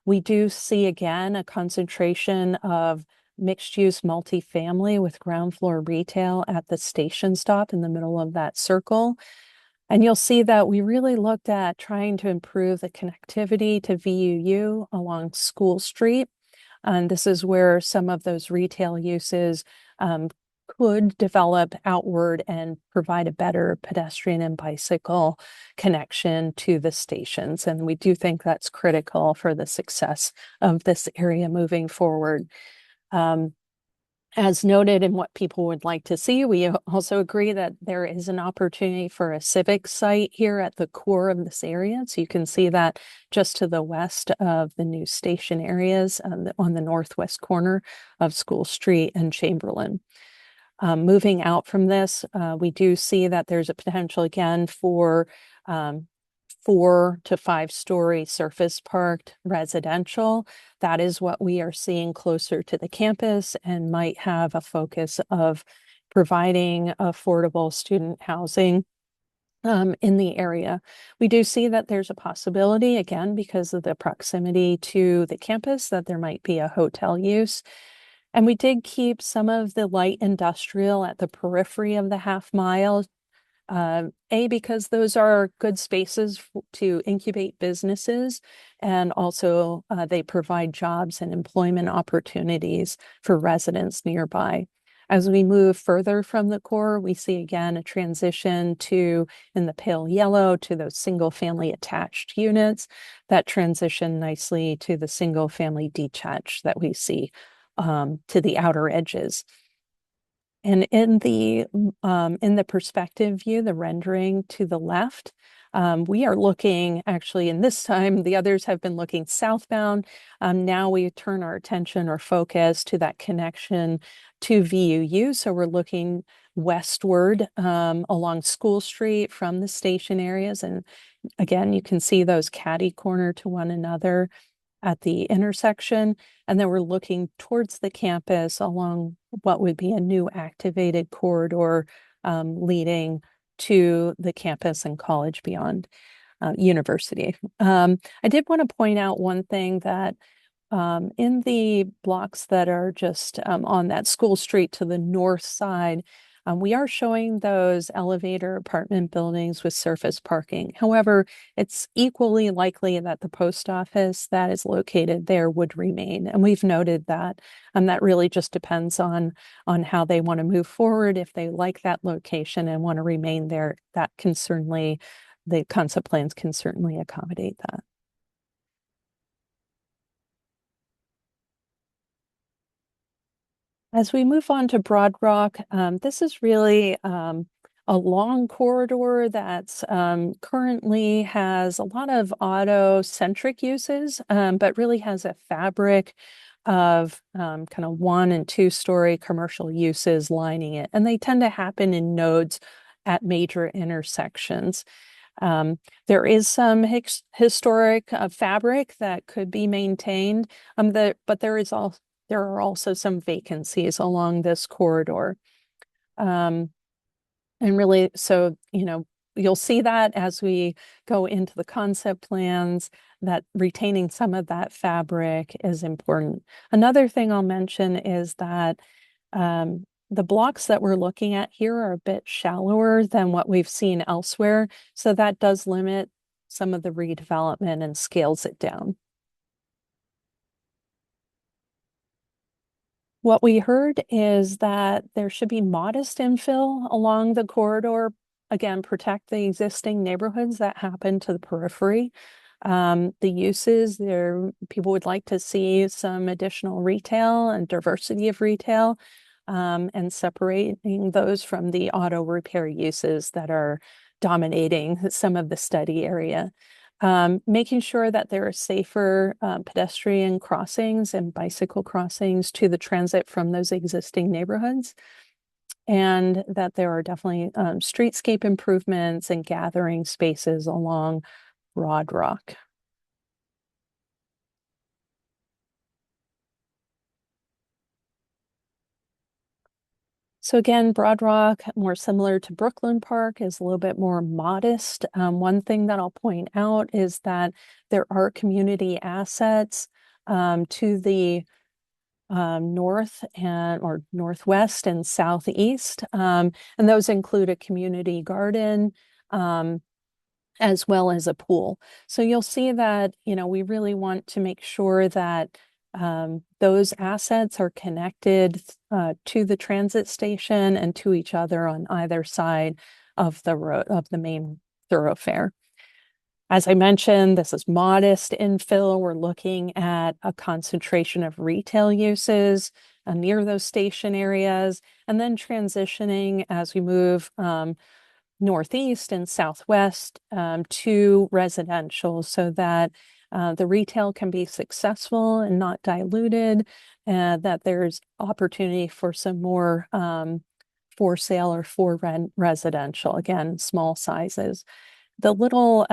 We do see, again, a concentration of mixed-use multifamily with ground floor retail at the station stop in the middle of that circle. And you'll see that we really looked at trying to improve the connectivity to VUU along School Street. And this is where some of those retail uses could develop outward and provide a better pedestrian and bicycle connection to the stations. And we do think that's critical for the success of this area moving forward. As noted in what people would like to see, we also agree that there is an opportunity for a civic site here at the core of this area. So you can see that just to the west of the new station areas on the northwest corner of School Street and Chamberlain. Moving out from this, we do see that there's a potential again for 4 to 5 story surface parked residential. That is what we are seeing closer to the campus and might have a focus of providing affordable student housing in the area. We do see that there's a possibility, again, because of the proximity to the campus, that there might be a hotel use. And we did keep some of the light industrial at the periphery of the half mile. Because those are good spaces to incubate businesses, and also they provide jobs and employment opportunities for residents nearby. As we move further from the core, we see again a transition in the pale yellow, to those single family attached units that transition nicely to the single family detached that we see to the outer edges. And in the perspective view, the rendering to the left, we are looking actually, and this time the others have been looking southbound. Now we turn our attention or focus to that connection to VUU. So we're looking westward along School Street from the station areas. And again, you can see those catty corner to one another. at the intersection. And then we're looking towards the campus along what would be a new activated corridor leading to the campus and college beyond university. I did want to point out one thing that in the blocks that are just on that school street to the north side, we are showing those elevator apartment buildings with surface parking. However, it's equally likely that the post office that is located there would remain. And we've noted that. That really just depends on how they want to move forward. If they like that location and want to remain there, that can certainly, the concept plans can certainly accommodate that. As we move on to Broad Rock, this is really a long corridor that's currently has a lot of auto-centric uses, but really has a fabric of kind of 1- and 2-story commercial uses lining it. And they tend to happen in nodes at major intersections. There is some historic fabric that could be maintained, but there are also some vacancies along this corridor. And really, so, you'll see that as we go into the concept plans, that retaining some of that fabric is important. Another thing I'll mention is that the blocks that we're looking at here are a bit shallower than what we've seen elsewhere. So that does limit some of the redevelopment and scales it down. What we heard is that there should be modest infill along the corridor. Again, protect the existing neighborhoods that happen to the periphery. The uses there, people would like to see some additional retail and diversity of retail, and separating those from the auto repair uses that are dominating some of the study area. Making sure that there are safer pedestrian crossings and bicycle crossings to the transit from those existing neighborhoods, and that there are definitely streetscape improvements and gathering spaces along Broad Rock. So again, Broad Rock, more similar to Brooklyn Park, is a little bit more modest. One thing that I'll point out is that there are community assets to the north or northwest and southeast, and those include a community garden as well as a pool. So you'll see that, we really want to make sure that those assets are connected to the transit station and to each other on either side of the road, of the main thoroughfare. As I mentioned, this is modest infill. We're looking at a concentration of retail uses near those station areas, and then transitioning as we move northeast and southwest to residential, so that the retail can be successful and not diluted, that there's opportunity for some more for sale or for rent residential, again, small sizes. The little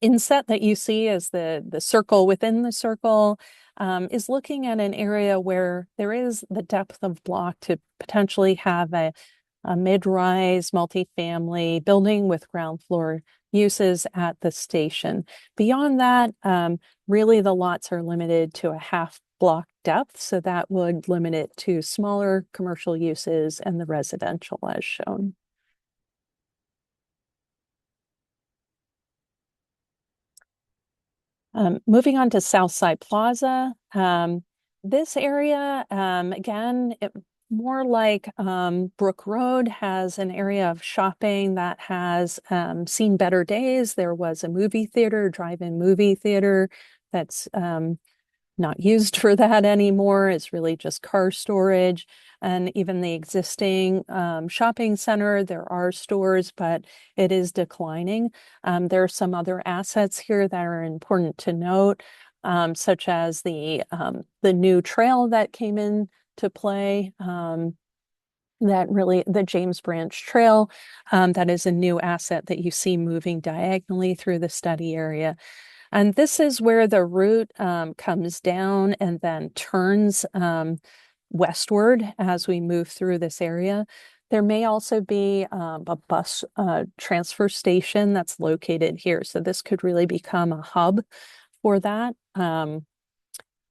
inset that you see as the circle within the circle is looking at an area where there is the depth of block to potentially have a mid-rise multifamily building with ground floor uses at the station. Beyond that, really the lots are limited to a half block depth, so that would limit it to smaller commercial uses and the residential as shown. Moving on to Southside Plaza. This area, again, more like Brook Road, has an area of shopping that has seen better days. There was a movie theater, drive-in movie theater, that's not used for that anymore. It's really just car storage. And even the existing shopping center, there are stores, but it is declining. There are some other assets here that are important to note, such as the new trail that came in to play, the James Branch Trail, that is a new asset that you see moving diagonally through the study area. And this is where the route comes down and then turns westward as we move through this area. There may also be a bus transfer station that's located here. So this could really become a hub for that.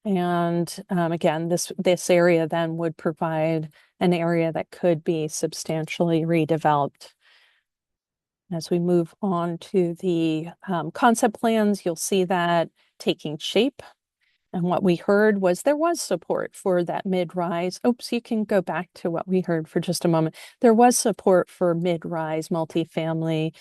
Again, this area then would provide an area that could be substantially redeveloped. As we move on to the concept plans, you'll see that taking shape. And what we heard was there was support for that mid-rise. Oops, you can go back to what we heard for just a moment. There was support for mid-rise multifamily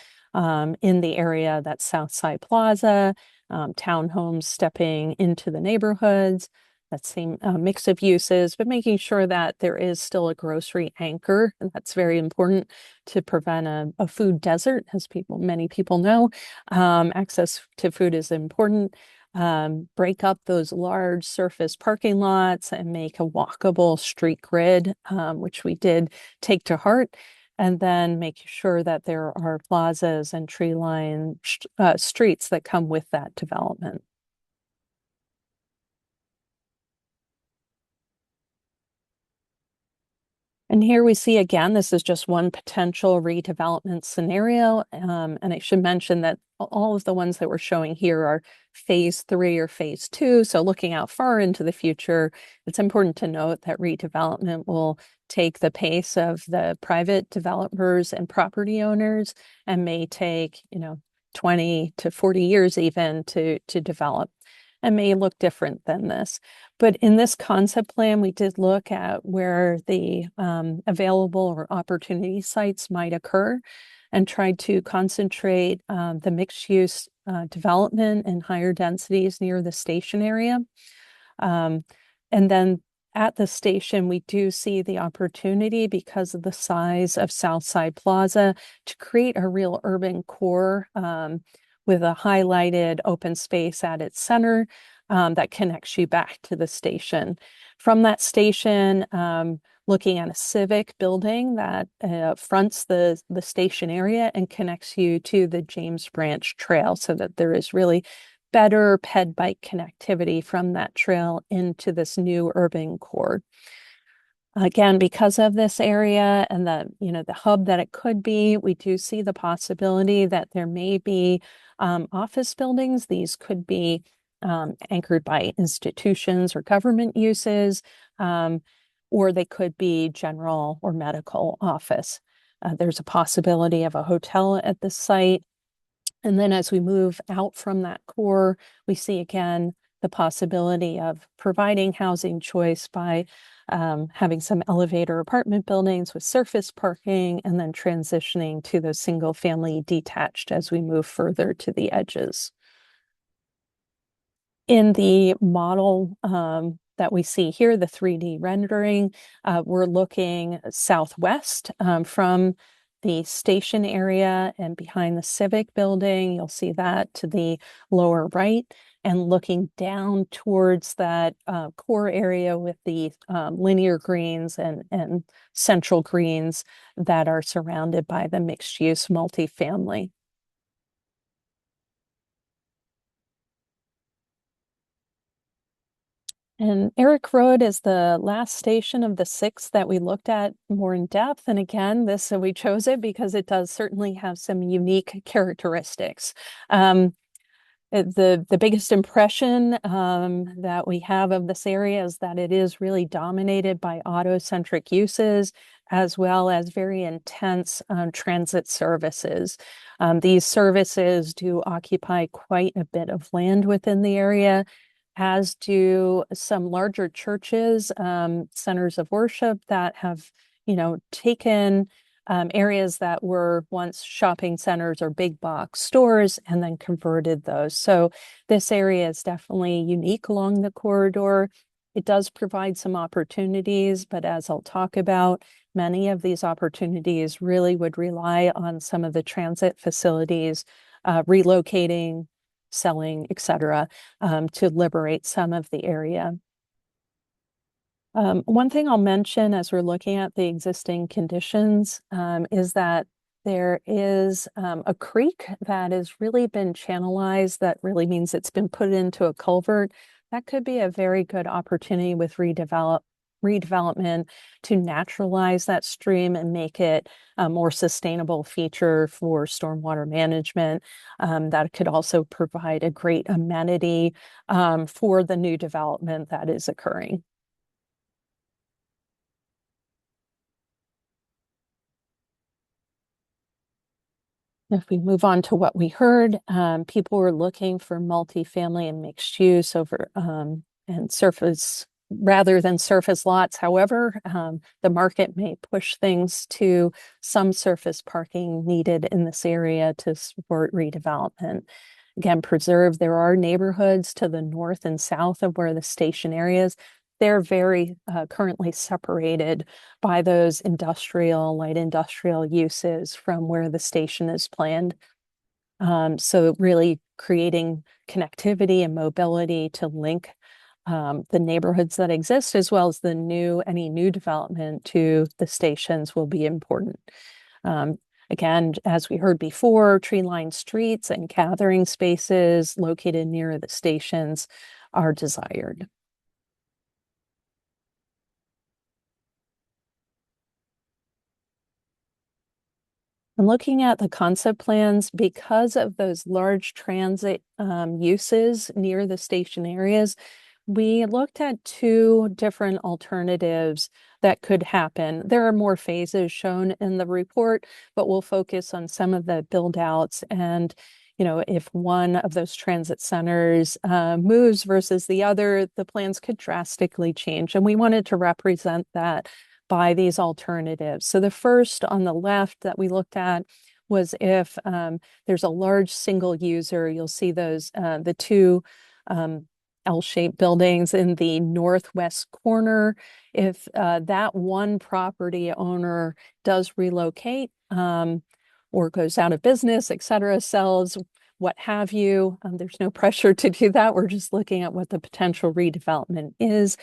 in the area that's Southside Plaza, townhomes stepping into the neighborhoods, that same mix of uses, but making sure that there is still a grocery anchor. And that's very important to prevent a food desert, as many people know. Access to food is important. Break up those large surface parking lots and make a walkable street grid, which we did take to heart, and then make sure that there are plazas and tree-lined streets that come with that development. And here we see again, this is just one potential redevelopment scenario. And I should mention that all of the ones that we're showing here are phase 3 or phase 2. So looking out far into the future, it's important to note that redevelopment will take the pace of the private developers and property owners and may take, 20 to 40 years even to develop, and may look different than this. But in this concept plan, we did look at where the available or opportunity sites might occur and tried to concentrate the mixed use development and higher densities near the station area. And then at the station, we do see the opportunity, because of the size of Southside Plaza, to create a real urban core with a highlighted open space at its center that connects you back to the station. From that station, looking at a civic building that fronts the station area and connects you to the James Branch Trail, so that there is really better ped bike connectivity from that trail into this new urban core. Again, because of this area and the hub that it could be, we do see the possibility that there may be office buildings. These could be anchored by institutions or government uses, or they could be general or medical office. There's a possibility of a hotel at the site. And then as we move out from that core, we see again the possibility of providing housing choice by having some elevator apartment buildings with surface parking, and then transitioning to those single family detached as we move further to the edges. In the model that we see here, the 3D rendering, we're looking southwest from the station area and behind the civic building. You'll see that to the lower right, and looking down towards that core area with the linear greens and central greens that are surrounded by the mixed use multifamily. And Eric Road is the last station of the 6 that we looked at more in depth. And again, we chose it because it does certainly have some unique characteristics. The biggest impression that we have of this area is that it is really dominated by auto-centric uses, as well as very intense transit services. These services do occupy quite a bit of land within the area, as do some larger churches, centers of worship that have, taken areas that were once shopping centers or big box stores and then converted those. So this area is definitely unique along the corridor. It does provide some opportunities, but as I'll talk about, many of these opportunities really would rely on some of the transit facilities relocating, selling, etc., to liberate some of the area. One thing I'll mention as we're looking at the existing conditions is that there is a creek that has really been channelized. That really means it's been put into a culvert. That could be a very good opportunity with redevelopment to naturalize that stream and make it a more sustainable feature for stormwater management. That could also provide a great amenity for the new development that is occurring. If we move on to what we heard, people were looking for multifamily and mixed use over and surface rather than surface lots. However, the market may push things to some surface parking needed in this area to support redevelopment. Again, preserve. There are neighborhoods to the north and south of where the station area is. They're very currently separated by those light industrial uses from where the station is planned. So really creating connectivity and mobility to link the neighborhoods that exist, as well as any new development to the stations will be important. Again, as we heard before, tree-lined streets and gathering spaces located near the stations are desired. And looking at the concept plans, because of those large transit uses near the station areas, we looked at two different alternatives that could happen. There are more phases shown in the report, but we'll focus on some of the build outs and if one of those transit centers moves versus the other, the plans could drastically change. And we wanted to represent that by these alternatives. So the first on the left that we looked at was if there's a large single user, you'll see those, the two L-shaped buildings in the northwest corner. If that one property owner does relocate or goes out of business, et cetera, sells, what have you, there's no pressure to do that. We're just looking at what the potential redevelopment is.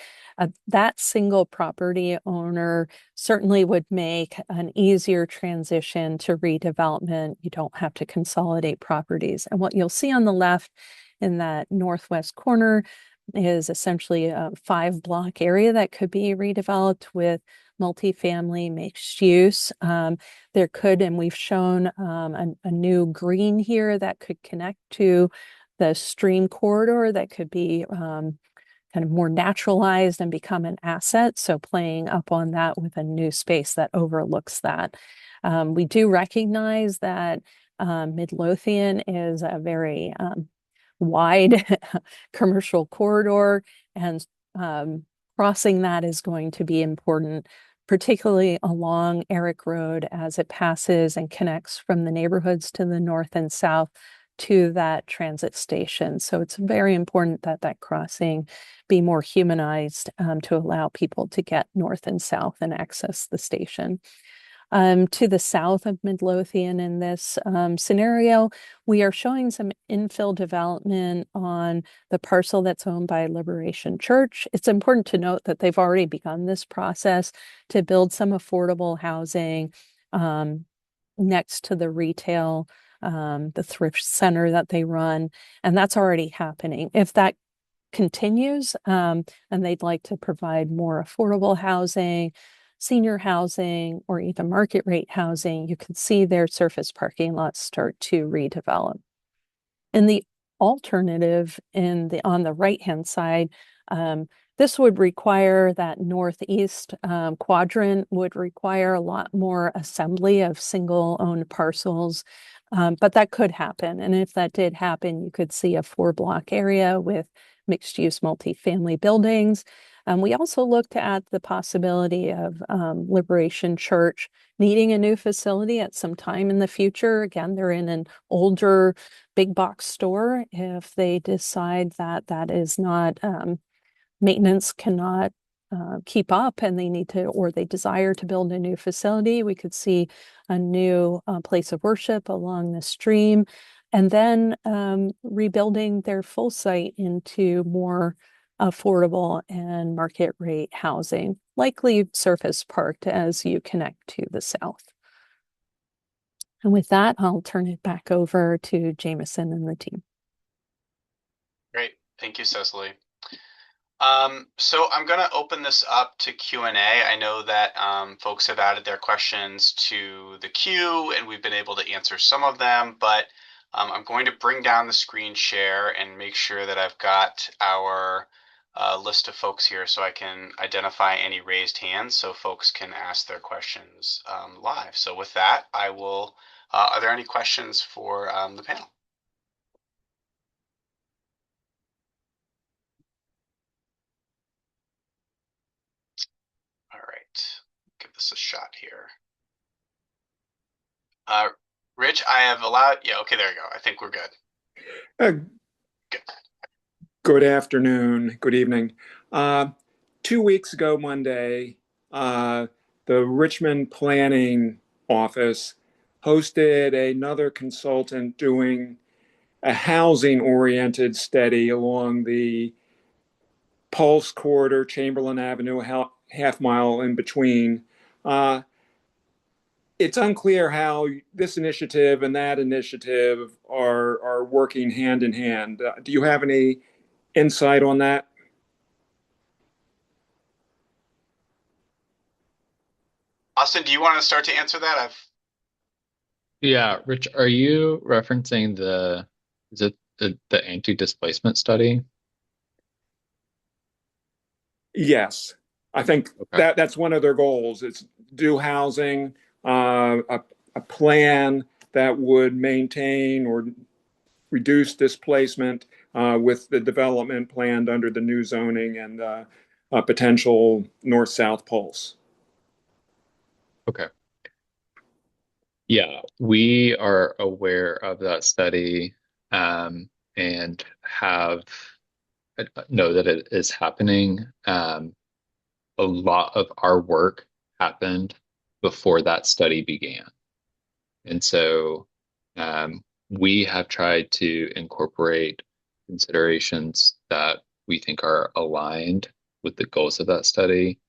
That single property owner certainly would make an easier transition to redevelopment. You don't have to consolidate properties. And what you'll see on the left in that northwest corner is essentially a 5-block area that could be redeveloped with multifamily mixed use. There could, and we've shown a new green here that could connect to the stream corridor that could be kind of more naturalized and become an asset. So playing up on that with a new space that overlooks that. We do recognize that Midlothian is a very wide commercial corridor, and crossing that is going to be important, particularly along Eric Road as it passes and connects from the neighborhoods to the north and south to that transit station. So it's very important that that crossing be more humanized to allow people to get north and south and access the station. To the south of Midlothian in this scenario, we are showing some infill development on the parcel that's owned by Liberation Church. It's important to note that they've already begun this process to build some affordable housing next to the retail, the thrift center that they run, and that's already happening. If that continues and they'd like to provide more affordable housing, senior housing, or even market rate housing, you can see their surface parking lots start to redevelop. And the alternative on the right-hand side, this would require that northeast quadrant would require a lot more assembly of single-owned parcels, but that could happen. And if that did happen, you could see a 4-block area with mixed-use multifamily buildings. We also looked at the possibility of Liberation Church needing a new facility at some time in the future. Again, they're in an older big box store. If they decide that that is not, maintenance cannot keep up and they need to, or they desire to build a new facility, we could see a new place of worship along the stream, and then rebuilding their full site into more affordable and market rate housing, likely surface parked as you connect to the south. And with that, I'll turn it back over to Jameson and the team. Great. Thank you, Cecily. So I'm going to open this up to Q&A. I know that folks have added their questions to the queue, and we've been able to answer some of them, but I'm going to bring down the screen share and make sure that I've got our list of folks here so I can identify any raised hands so folks can ask their questions live. So with that, I will, are there any questions for the panel? All right, give this a shot here. Rich, I have allowed, yeah, okay, there you go. I think we're good. Good. Good afternoon, good evening. 2 weeks ago, Monday, the Richmond Planning Office hosted another consultant doing a housing-oriented study along the Pulse Corridor, Chamberlain Avenue, half mile in between. It's unclear how this initiative and that initiative are working hand in hand. Do you have any insight on that? Austin, do you want to start to answer that? Yeah, Rich, are you referencing is it the anti-displacement study? Yes, I think Okay. that's one of their goals. It's do housing, a plan that would maintain or reduce displacement with the development planned under the new zoning and a potential north-south pulse. Okay. Yeah, we are aware of that study and have know that it is happening. A lot of our work happened before that study began. And so we have tried to incorporate considerations that we think are aligned with the goals of that study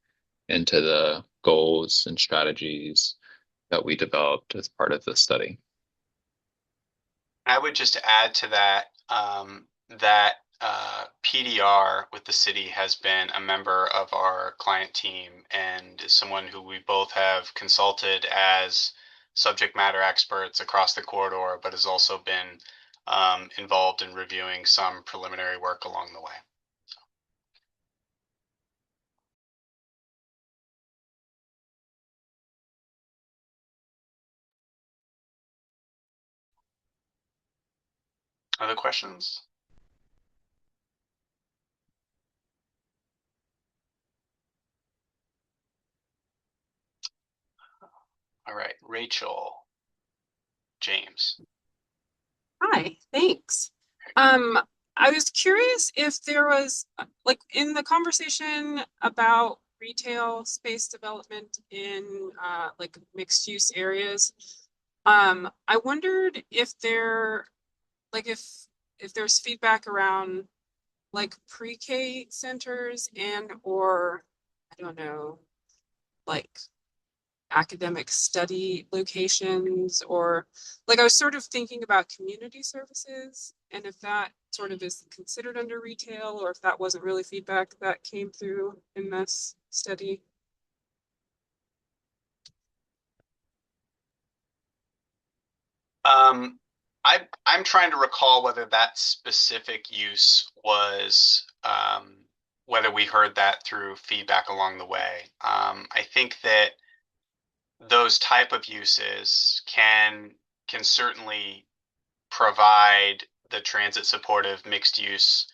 into the goals and strategies that we developed as part of the study. I would just add to that that PDR with the city has been a member of our client team and is someone who we both have consulted as subject matter experts across the corridor, but has also been involved in reviewing some preliminary work along the way. Other questions? All right, Rachel, James. Hi, thanks. I was curious if there was, like, in the conversation about retail space development in like mixed use areas, I wondered if if there's feedback around like pre-K centers and or I don't know, like academic study locations, or like I was sort of thinking about community services and if that sort of is considered under retail or if that wasn't really feedback that came through in this study. I'm trying to recall whether that specific use was whether we heard that through feedback along the way. I think that those type of uses can certainly provide the transit supportive mixed use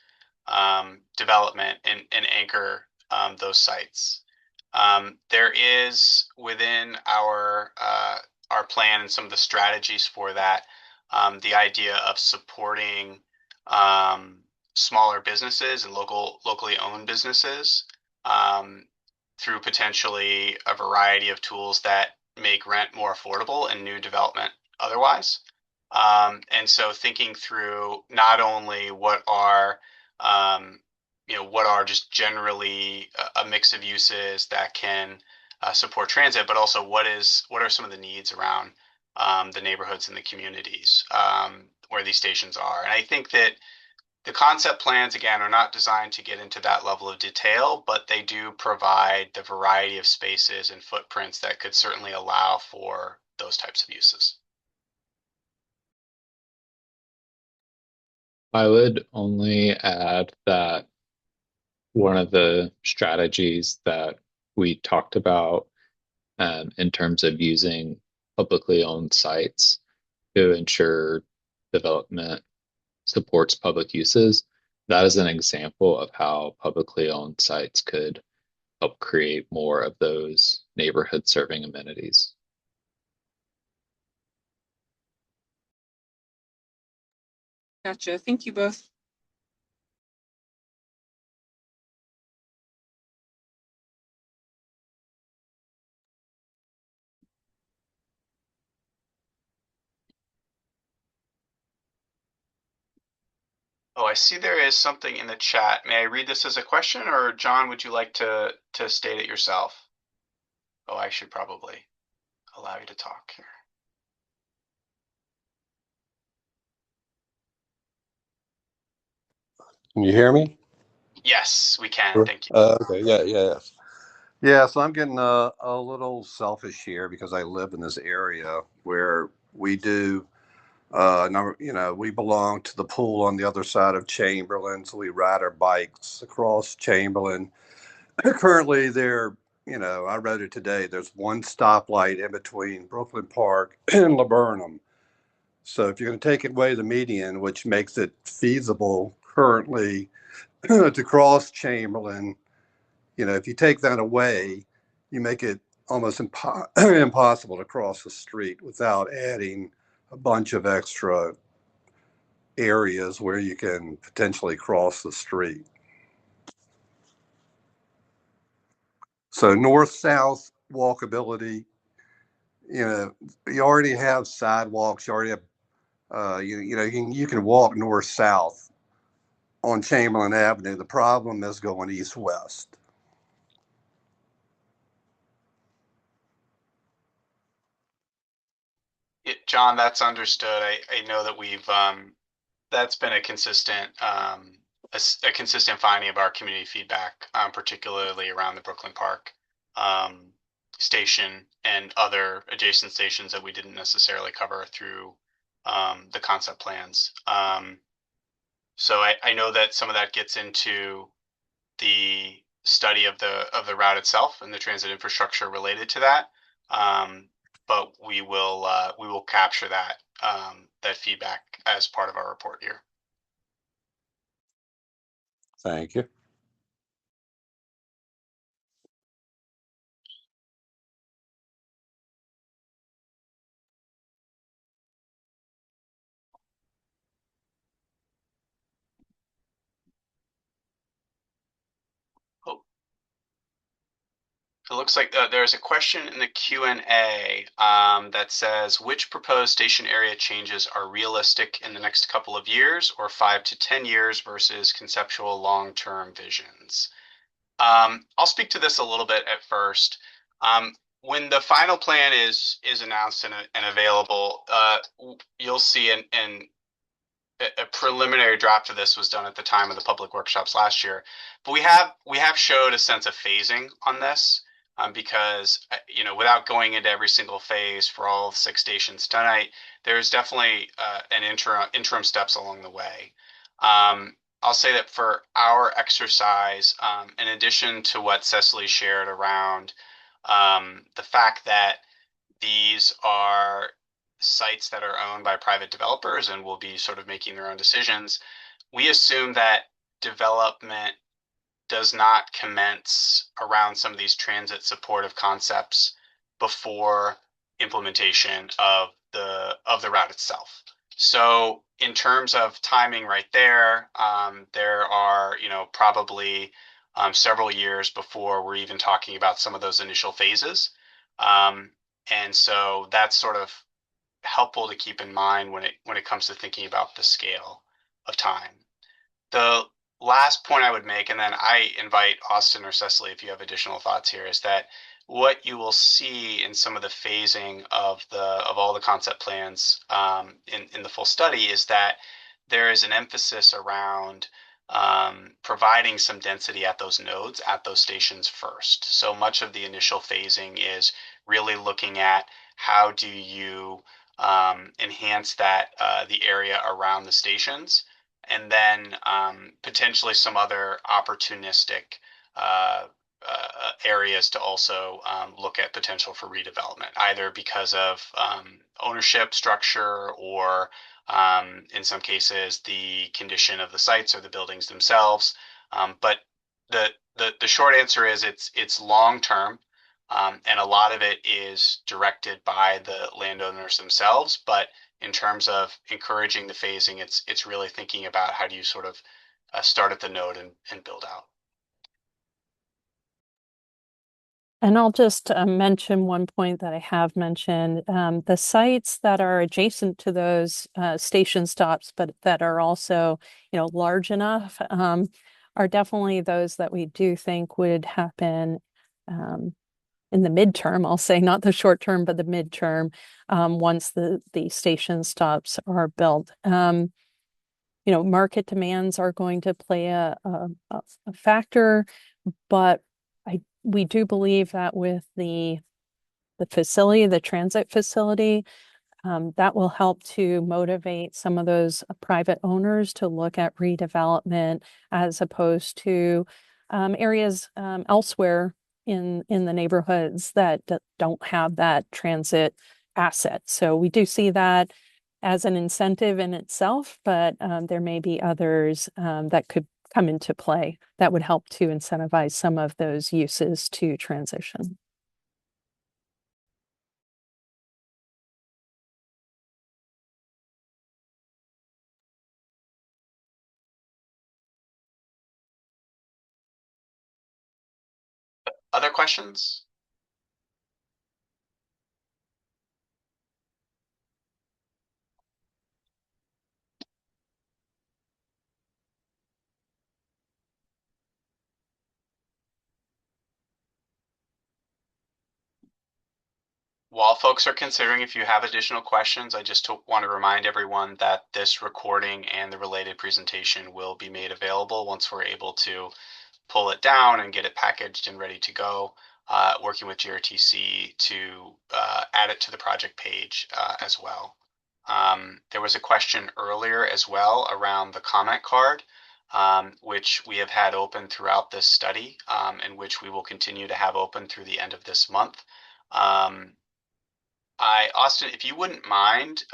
development and anchor those sites. There is within our plan and some of the strategies for that the idea of supporting smaller businesses and locally owned businesses through potentially a variety of tools that make rent more affordable and new development otherwise. And so thinking through not only what are what are just generally a mix of uses that can support transit, but also what are some of the needs around the neighborhoods and the communities where these stations are. And I think that the concept plans, again, are not designed to get into that level of detail, but they do provide the variety of spaces and footprints that could certainly allow for those types of uses. I would only add that one of the strategies that we talked about in terms of using publicly owned sites to ensure development supports public uses, that is an example of how publicly owned sites could help create more of those neighborhood serving amenities. Gotcha. Thank you both. Oh, I see there is something in the chat. May I read this as a question, or John, would you like to state it yourself? Oh, I should probably allow you to talk here. Can you hear me? Yes, we can. Thank you. Okay. Yes. Yeah. So I'm getting a little selfish here because I live in this area where we do number. We belong to the pool on the other side of Chamberlain, so we ride our bikes across Chamberlain. Currently, I read it today. There's one stoplight in between Brooklyn Park and Laburnum. So if you're going to take away the median, which makes it feasible currently to cross Chamberlain, if you take that away, you make it almost impossible to cross the street without adding a bunch of extra areas where you can potentially cross the street. So north-south walkability, you already have sidewalks. You already have, you can walk north-south on Chamberlain Avenue. The problem is going east-west. John, that's understood. I know that that's been a consistent finding of our community feedback, particularly around the Brooklyn Park station and other adjacent stations that we didn't necessarily cover through the concept plans. So I know that some of that gets into the study of the route itself and the transit infrastructure related to that. But we will capture that feedback as part of our report here. Thank you. Oh, it looks like there's a question in the Q&A that says, which proposed station area changes are realistic in the next couple of years or 5 to 10 years versus conceptual long-term visions? I'll speak to this a little bit at first. When the final plan is announced and available, you'll see a preliminary draft of this was done at the time of the public workshops last year. But we have showed a sense of phasing on this because without going into every single phase for all 6 stations tonight, there's definitely an interim steps along the way. I'll say that for our exercise, in addition to what Cecily shared around the fact that these are sites that are owned by private developers and will be sort of making their own decisions, we assume that development does not commence around some of these transit supportive concepts before implementation of the route itself. So in terms of timing right there, there are probably several years before we're even talking about some of those initial phases. And so that's sort of helpful to keep in mind when it comes to thinking about the scale of time. The last point I would make, and then I invite Austin or Cecily if you have additional thoughts here, is that what you will see in some of the phasing of all the concept plans in the full study is that there is an emphasis around providing some density at those nodes, at those stations first. So much of the initial phasing is really looking at how do you enhance that the area around the stations, and then potentially some other opportunistic areas to also look at potential for redevelopment, either because of ownership structure or in some cases the condition of the sites or the buildings themselves. But the short answer is it's long term. And a lot of it is directed by the landowners themselves. But in terms of encouraging the phasing, it's really thinking about how do you sort of start at the node and build out. And I'll just mention one point that I have mentioned. The sites that are adjacent to those station stops, but that are also, large enough, are definitely those that we do think would happen in the midterm. I'll say not the short term, but the midterm, once the station stops are built. Market demands are going to play a factor, but we do believe that with the facility, the transit facility, that will help to motivate some of those private owners to look at redevelopment as opposed to areas elsewhere in the neighborhoods that don't have that transit asset. So we do see that as an incentive in itself, but there may be others that could come into play that would help to incentivize some of those uses to transition. Other questions? While folks are considering, if you have additional questions, I just want to remind everyone that this recording and the related presentation will be made available once we're able to pull it down and get it packaged and ready to go, working with GRTC to add it to the project page as well. There was a question earlier as well around the comment card, which we have had open throughout this study, and which we will continue to have open through the end of this month. Austin, if you wouldn't mind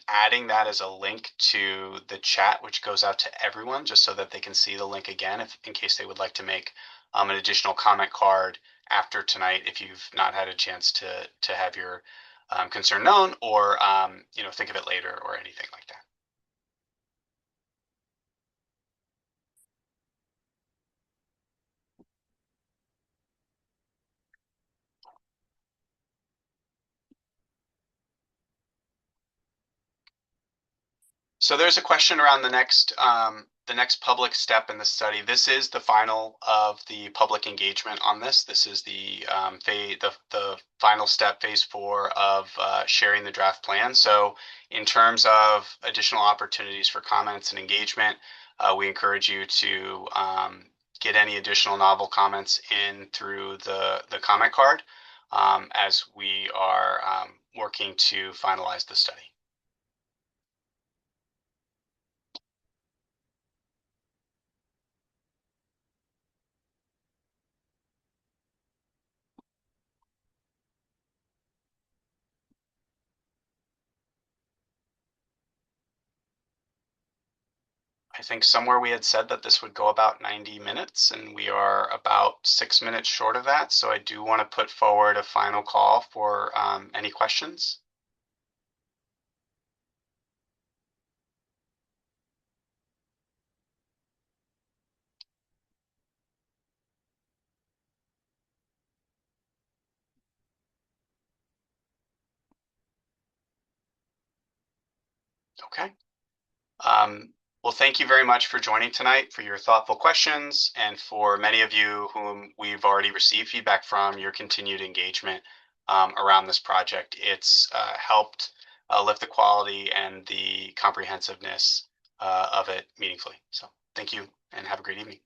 adding that as a link to the chat, which goes out to everyone, just so that they can see the link again, in case they would like to make an additional comment card after tonight, if you've not had a chance to have your concern known, or think of it later or anything like that. So there's a question around the next public step in the study. This is the final of the public engagement on this. This is the final step, phase 4 of sharing the draft plan. So in terms of additional opportunities for comments and engagement, we encourage you to get any additional novel comments in through the comment card as we are working to finalize the study. I think somewhere we had said that this would go about 90 minutes, and we are about 6 minutes short of that. So I do want to put forward a final call for any questions. Okay. Well, thank you very much for joining tonight, for your thoughtful questions, and for many of you whom we've already received feedback from, your continued engagement around this project. It's helped lift the quality and the comprehensiveness of it meaningfully. So thank you and have a great evening.